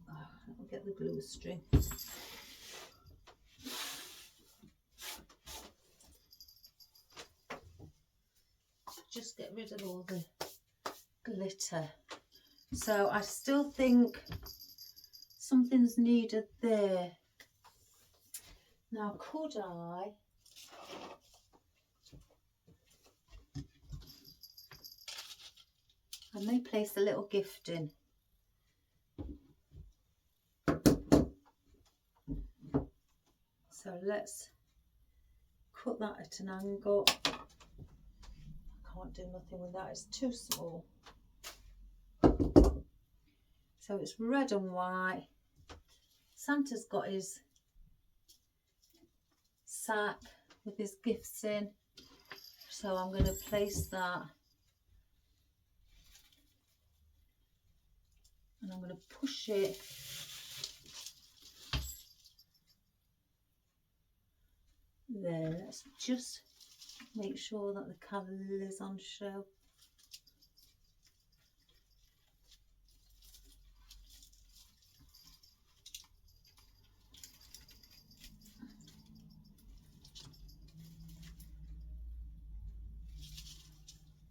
I'll get the glue string. just get rid of all the glitter. So I still think something's needed there. Now could I may place a little gift in. So let's cut that at an angle. I can't do nothing with that, it's too small. So it's red and white. Santa's got his sack with his gifts in. So I'm going to place that. And I'm going to push it there. Let's just make sure that the calla is on show.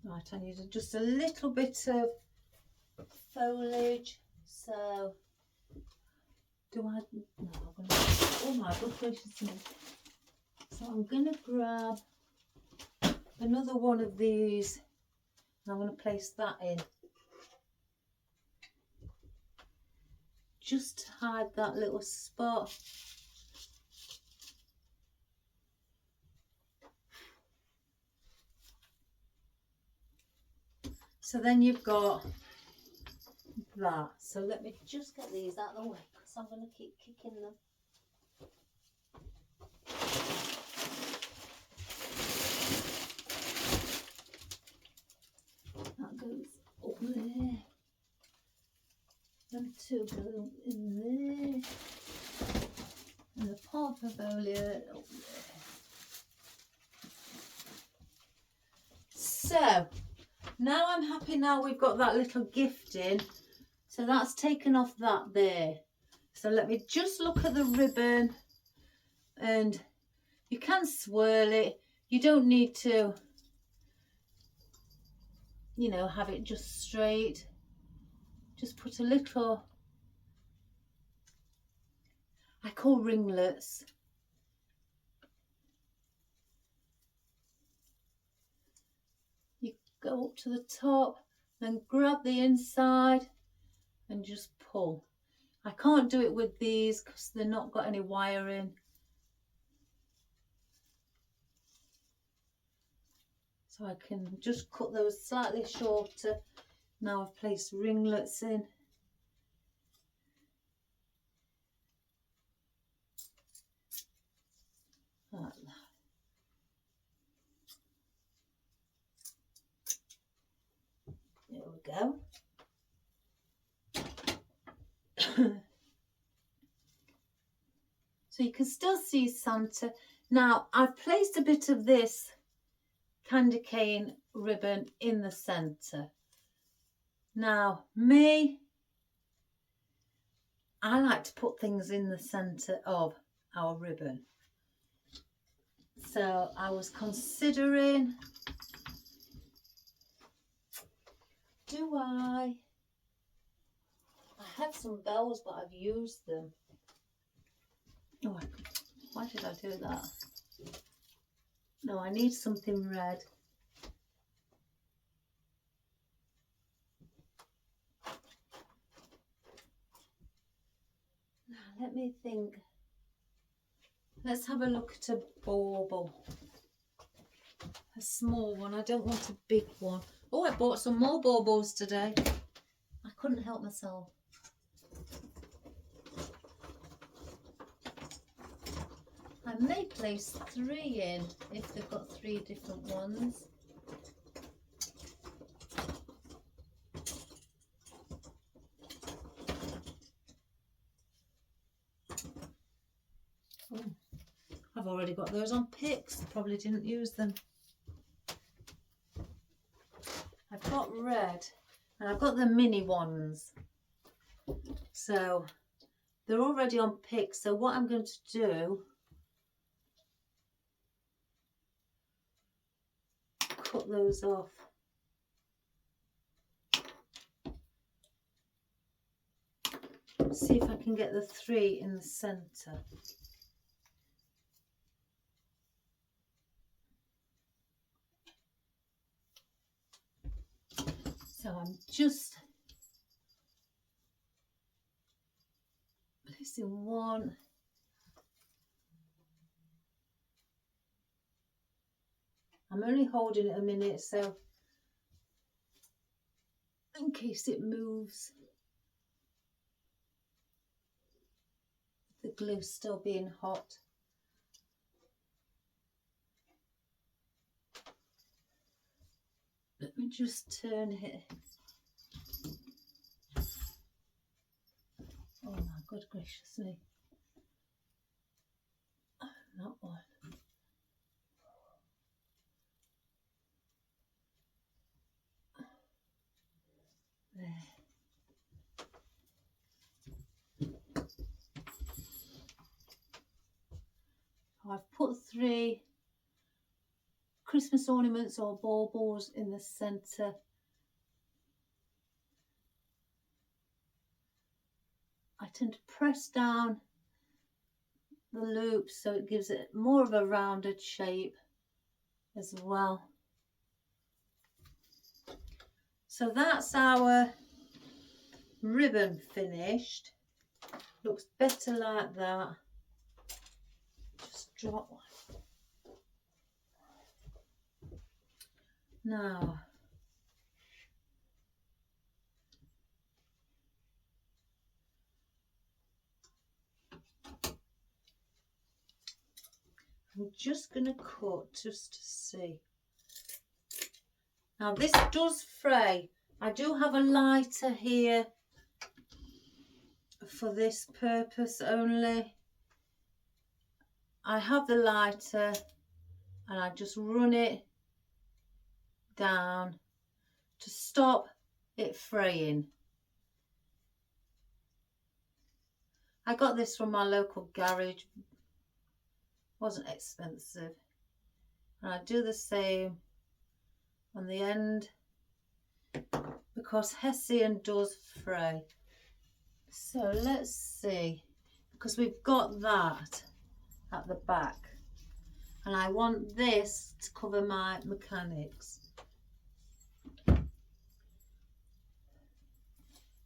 Right, I need just a little bit of foliage. So, do I? No, I'm gonna. Oh my good gracious me! So I'm gonna grab another one of these, and I'm gonna place that in, just to hide that little spot. So then you've got that. So let me just get these out of the way because I'm going to keep kicking them. That goes up there. Them two go in there. And the parfavolia up there. So now I'm happy now we've got that little gift in. So that's taken off that there. So let me just look at the ribbon, and you can swirl it. You don't need to, you know, have it just straight. Just put a little, I call ringlets. You go up to the top, then grab the inside and just pull. I can't do it with these because they're not got any wiring. So I can just cut those slightly shorter. Now I've placed ringlets in. Like that. There we go. So you can still see Santa. Now I've placed a bit of this candy cane ribbon in the centre. Now I like to put things in the centre of our ribbon. So I was considering, I had some bells but I've used them. Oh, why did I do that? No, I need something red. Now let me think. Let's have a look at a bauble. A small one. I don't want a big one. Oh, I bought some more baubles today. I couldn't help myself. I may place 3 in if they've got 3 different ones. Oh, I've already got those on picks. Probably didn't use them. I've got red and I've got the mini ones. So they're already on picks. So what I'm going to do, cut those off. see if I can get the 3 in the centre. So I'm just placing 1. I'm only holding it a minute, so in case it moves. The glue still being hot. Let me just turn it. Oh my good gracious me. That one. There. I've put 3 Christmas ornaments or baubles in the centre. I tend to press down the loops so it gives it more of a rounded shape as well. So that's our ribbon finished. Looks better like that. Just drop one. Now, I'm just going to cut just to see. Now this does fray. I do have a lighter here for this purpose only. I have the lighter and I just run it down to stop it fraying. I got this from my local garage. Wasn't expensive. And I do the same on the end because Hessian does fray. So let's see, because we've got that at the back and I want this to cover my mechanics.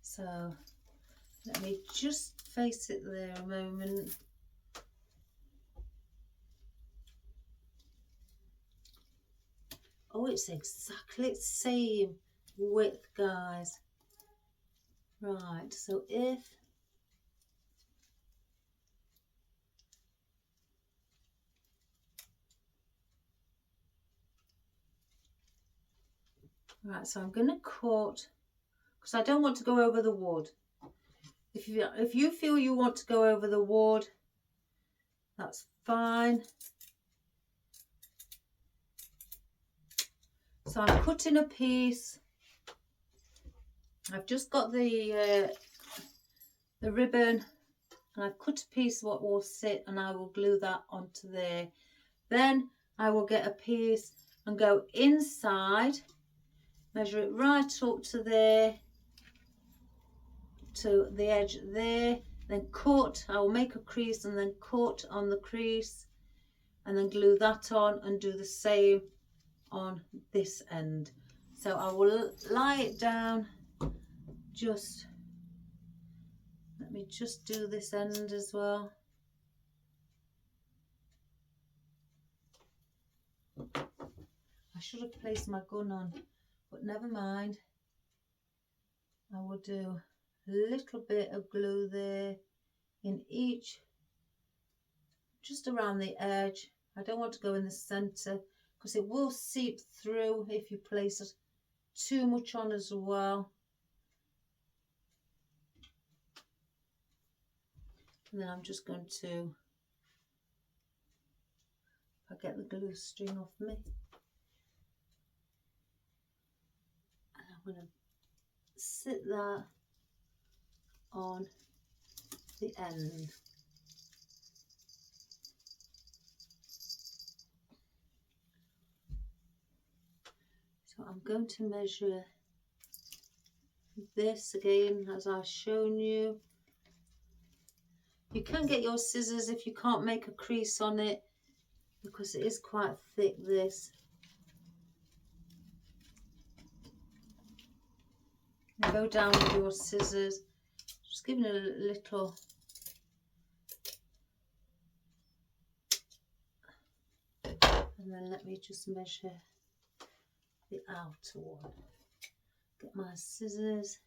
So let me just face it there a moment. Oh, it's exactly the same width, guys. Right, so if right, so I'm going to cut because I don't want to go over the wood. If you feel you want to go over the wood, that's fine. So I'm cutting a piece. I've just got the ribbon and I've cut a piece what will sit and I will glue that onto there. Then I will get a piece and go inside, measure it right up to there, to the edge there, then cut. I will make a crease and then cut on the crease and then glue that on and do the same on this end. So I will lie it down. Just let me just do this end as well. I should have placed my gun on, but never mind. I will do a little bit of glue there in each, just around the edge. I don't want to go in the centre because it will seep through if you place it too much on as well. And then I'm just going to, if I get the glue string off me, and I'm going to sit that on the end. So I'm going to measure this again as I've shown you. You can get your scissors if you can't make a crease on it, because it is quite thick, this. You go down with your scissors, just giving it a little. And then let me just measure the outer one. Get my scissors.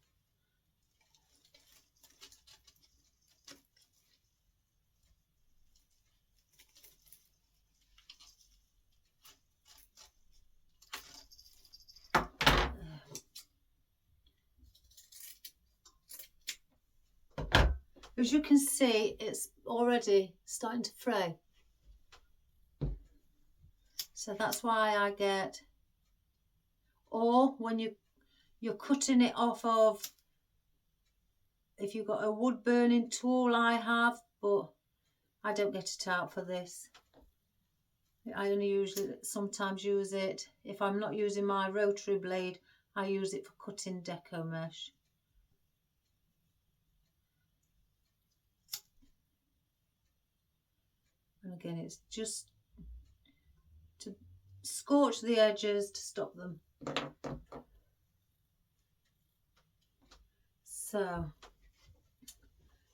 As you can see, it's already starting to fray. So that's why I get, or when you're cutting it off of, if you've got a wood burning tool, I have, but I don't get it out for this. I only usually sometimes use it, if I'm not using my rotary blade, I use it for cutting deco mesh. And again, it's just to scorch the edges to stop them. So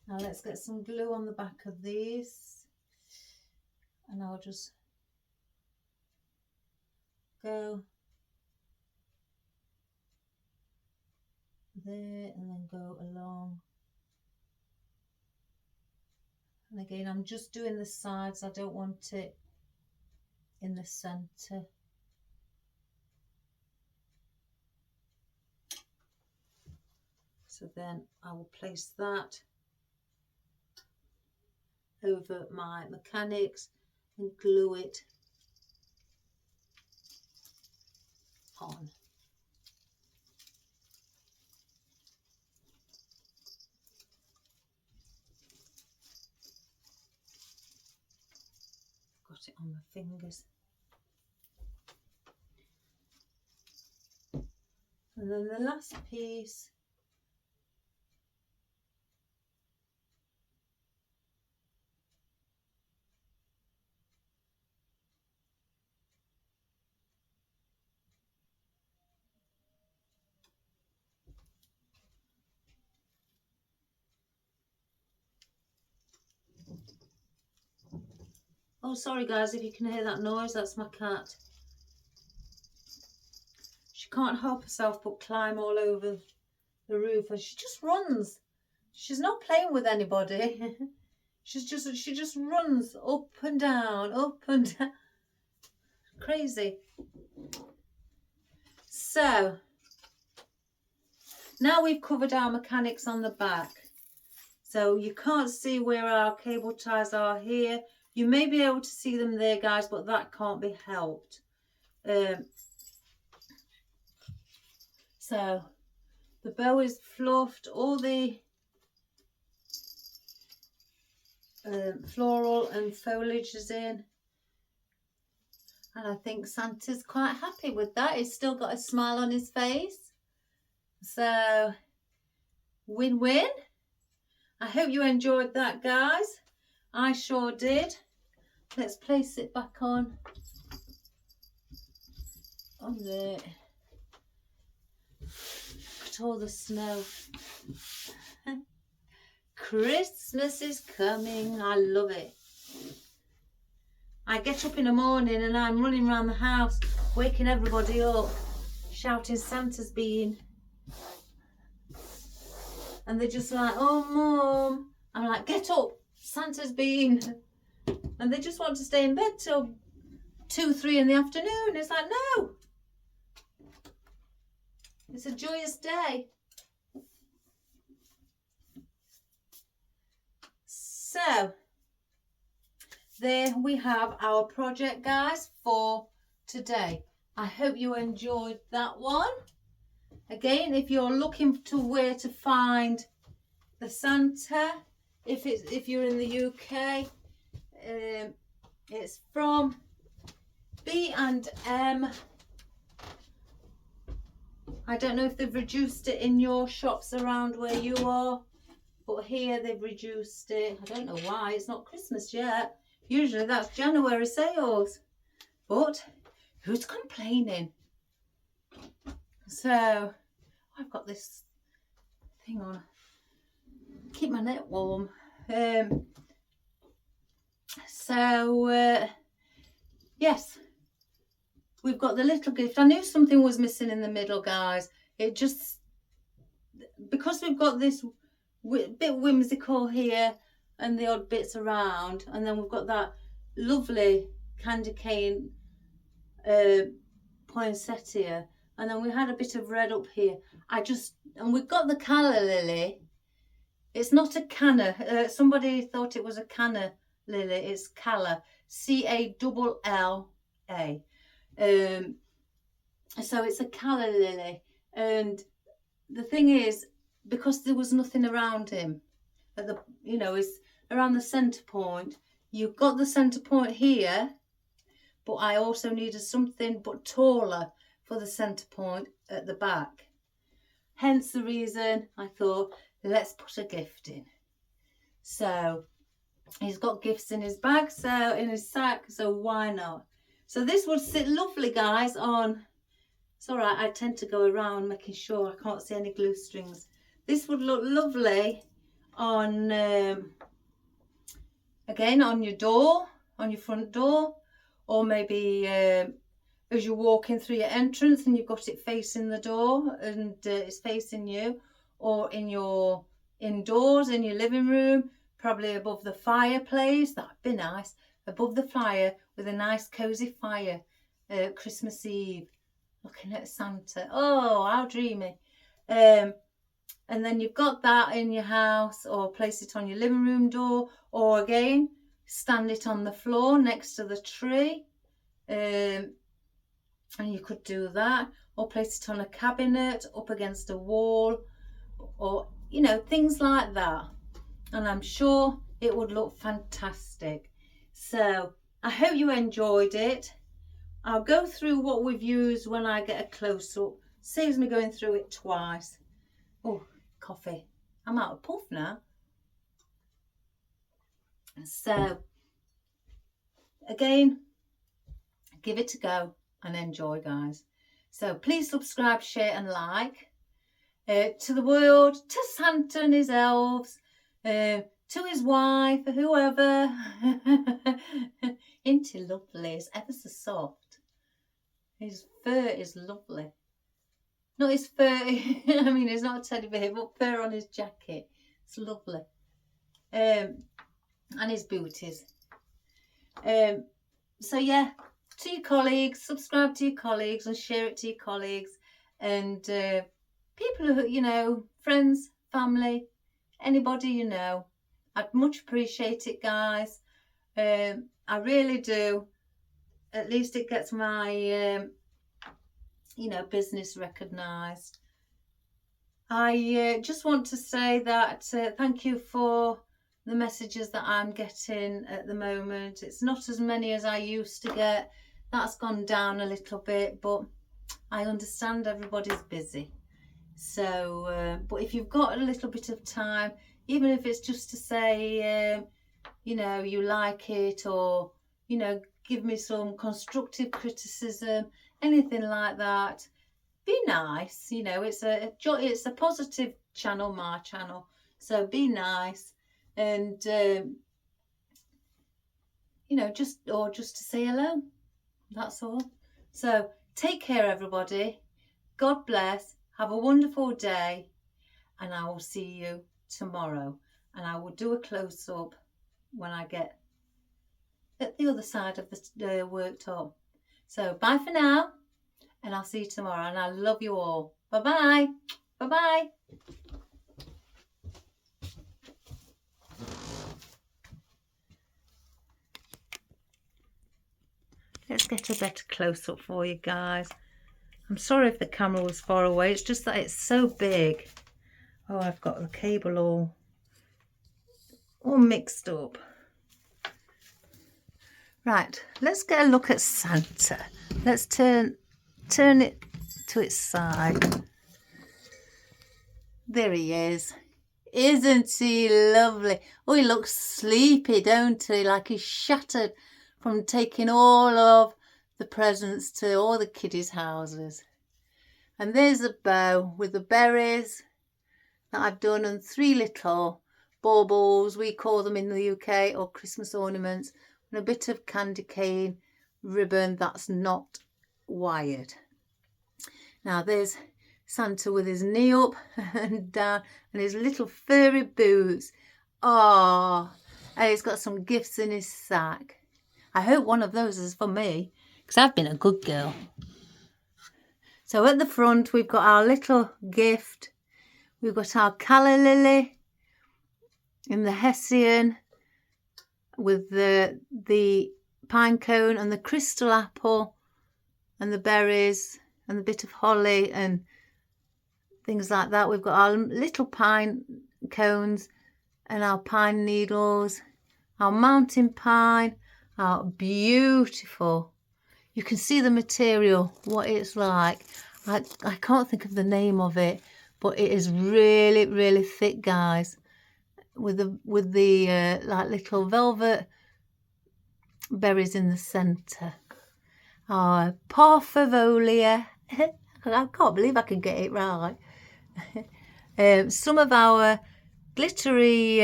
now let's get some glue on the back of these, and I'll just go there and then go along. And again, I'm just doing the sides, I don't want it in the center. So then I will place that over my mechanics and glue it on. Got it on my fingers. And then the last piece, oh sorry guys if you can hear that noise, that's my cat. She can't help herself but climb all over the roof, and she just runs. She's not playing with anybody. she just runs up and down, up and down. Crazy. So now we've covered our mechanics on the back, so you can't see where our cable ties are here. You may be able to see them there guys, but that can't be helped. So the bow is fluffed, all the floral and foliage is in, and I think Santa's quite happy with that. He's still got a smile on his face, so win-win. I hope you enjoyed that guys, I sure did. Let's place it back on there. Look at all the snow. Christmas is coming. I love it. I get up in the morning and I'm running around the house, waking everybody up, shouting Santa's been. And they're just like, oh Mum. I'm like, get up, Santa's been. And they just want to stay in bed till 2, 3 in the afternoon. It's like, no. It's a joyous day. So there we have our project guys for today. I hope you enjoyed that one. Again, if you're looking to where to find the Santa, if you're in the UK, it's from B&M. I don't know if they've reduced it in your shops around where you are, but here they've reduced it. I don't know why, it's not Christmas yet. Usually that's January sales, but who's complaining? So I've got this thing on, keep my neck warm. Yes, we've got the little gift. I knew something was missing in the middle, guys. It just, because we've got this bit whimsical here and the odd bits around, and then we've got that lovely candy cane poinsettia, and then we had a bit of red up here. And we've got the calla lily. It's not a canna. Somebody thought it was a canna lily. It's calla, C-A-L-L-A. So it's a calla lily, and the thing is, because there was nothing around him at the, is around the center point. You've got the center point here, but I also needed something but taller for the center point at the back. Hence the reason I thought, let's put a gift in. So he's got gifts in his bag, so in his sack, so why not? So this would sit lovely, guys, on, it's all right, I tend to go around making sure I can't see any glue strings. This would look lovely on, again, on your door, on your front door, or maybe as you're walking through your entrance and you've got it facing the door and it's facing you, or in your indoors, in your living room, probably above the fireplace. That'd be nice, above the fire with a nice cozy fire, Christmas Eve, looking at Santa. Oh, how dreamy. And then you've got that in your house, or place it on your living room door, or again, stand it on the floor next to the tree. And you could do that, or place it on a cabinet, up against a wall, or, things like that. And I'm sure it would look fantastic. So I hope you enjoyed it. I'll go through what we've used when I get a close-up. Saves me going through it twice. Oh, coffee. I'm out of puff now. So, again, give it a go and enjoy, guys. So please subscribe, share and like. To the world, to Santa and his elves, to his wife, whoever. Ain't he lovely? It's ever so soft. His fur is lovely. Not his fur, I mean, it's not a teddy bear, but fur on his jacket. It's lovely. And his booties. So yeah, to your colleagues, subscribe to your colleagues and share it to your colleagues. And people who, friends, family, anybody I'd much appreciate it, guys. I really do. At least it gets my business recognised. I just want to say that thank you for the messages that I'm getting at the moment. It's not as many as I used to get. That's gone down a little bit, but I understand everybody's busy. So, but if you've got a little bit of time, even if it's just to say, you like it, or, give me some constructive criticism, anything like that, be nice. It's a positive channel, my channel. So be nice, and, just to say hello. That's all. So take care, everybody. God bless. Have a wonderful day, and I will see you tomorrow. And I will do a close-up when I get at the other side of the worktop. So bye for now, and I'll see you tomorrow. And I love you all. Bye-bye. Bye-bye. Let's get a better close-up for you guys. I'm sorry if the camera was far away. It's just that it's so big. Oh, I've got the cable all mixed up. Right, let's get a look at Santa. Let's turn it to its side. There he is. Isn't he lovely? Oh, he looks sleepy, don't he? Like he's shattered from taking all of the presents to all the kiddies' houses. And there's a bow with the berries that I've done and 3 little baubles, we call them in the UK, or Christmas ornaments, and a bit of candy cane ribbon that's not wired. Now there's Santa with his knee up and down and his little furry boots. Oh, and he's got some gifts in his sack. I hope one of those is for me, because I've been a good girl. So at the front we've got our little gift. We've got our calla lily in the hessian with the pine cone and the crystal apple and the berries and the bit of holly and things like that. We've got our little pine cones and our pine needles, our mountain pine, our beautiful. You can see the material, what it's like. I can't think of the name of it, but it is really, really thick, guys. With the like little velvet berries in the centre. Our parfavolia. I can't believe I can get it right. Some of our glittery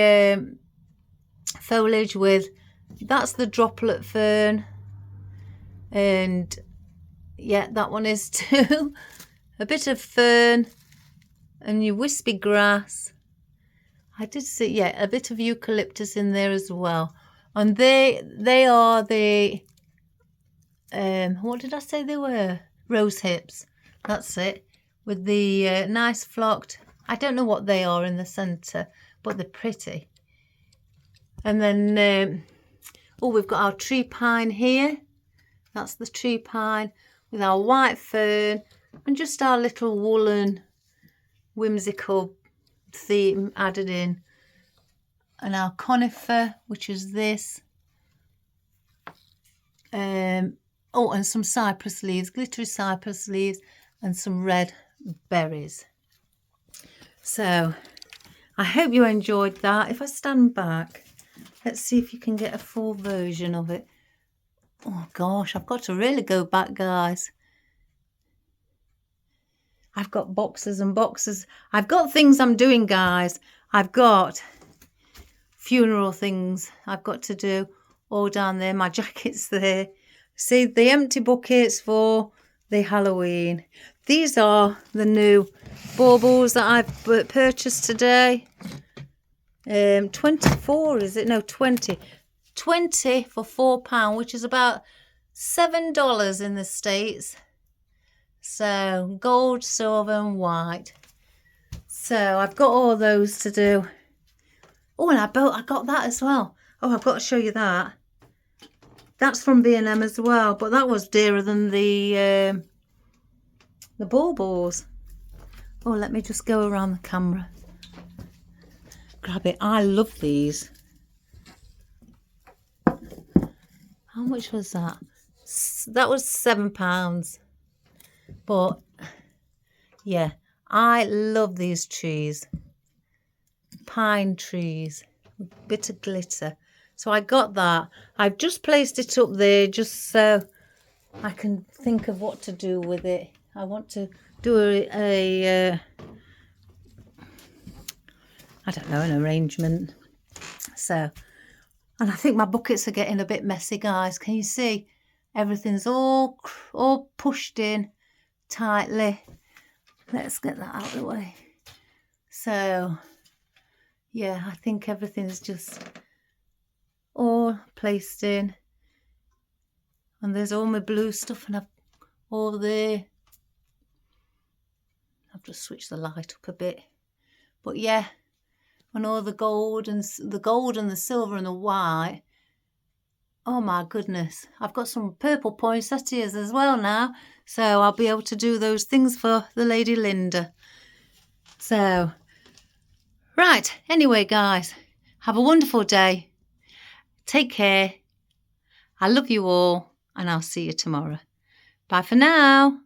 foliage with, that's the droplet fern, and yeah, that one is too. A bit of fern and your wispy grass. I did see, yeah, a bit of eucalyptus in there as well. And they are the what did I say they were? Rose hips. That's it. With the nice flocked, I don't know what they are in the centre, but they're pretty. And then oh, we've got our tree pine here. That's the tree pine with our white fern and just our little woolen whimsical theme added in. And our conifer, which is this. Oh, and some cypress leaves, glittery cypress leaves, and some red berries. So I hope you enjoyed that. If I stand back, let's see if you can get a full version of it. Oh gosh, I've got to really go back, guys. I've got boxes and boxes. I've got things I'm doing, guys. I've got funeral things I've got to do all down there. My jacket's there. See, the empty buckets for the Halloween. These are the new baubles that I've purchased today. 24, is it? No, 20. 20 for £4, which is about $7 in the States. So gold, silver and white. So I've got all those to do. Oh, and I got that as well. Oh, I've got to show you that. That's from B&M as well, but that was dearer than the baubles. Oh, let me just go around the camera. Grab it. I love these. How much was that? That was £7. But yeah, I love these trees. Pine trees, bit of glitter. So I got that. I've just placed it up there just so I can think of what to do with it. I want to do I don't know, an arrangement. So, and I think my buckets are getting a bit messy, guys. Can you see? Everything's all pushed in tightly. Let's get that out of the way. So yeah, I think everything's just all placed in. And there's all my blue stuff and I've all there. I've just switched the light up a bit. But yeah, and all the gold and the silver and the white. Oh my goodness. I've got some purple poinsettias as well now. So I'll be able to do those things for the Lady Linda. So, right. Anyway, guys, have a wonderful day. Take care. I love you all and I'll see you tomorrow. Bye for now.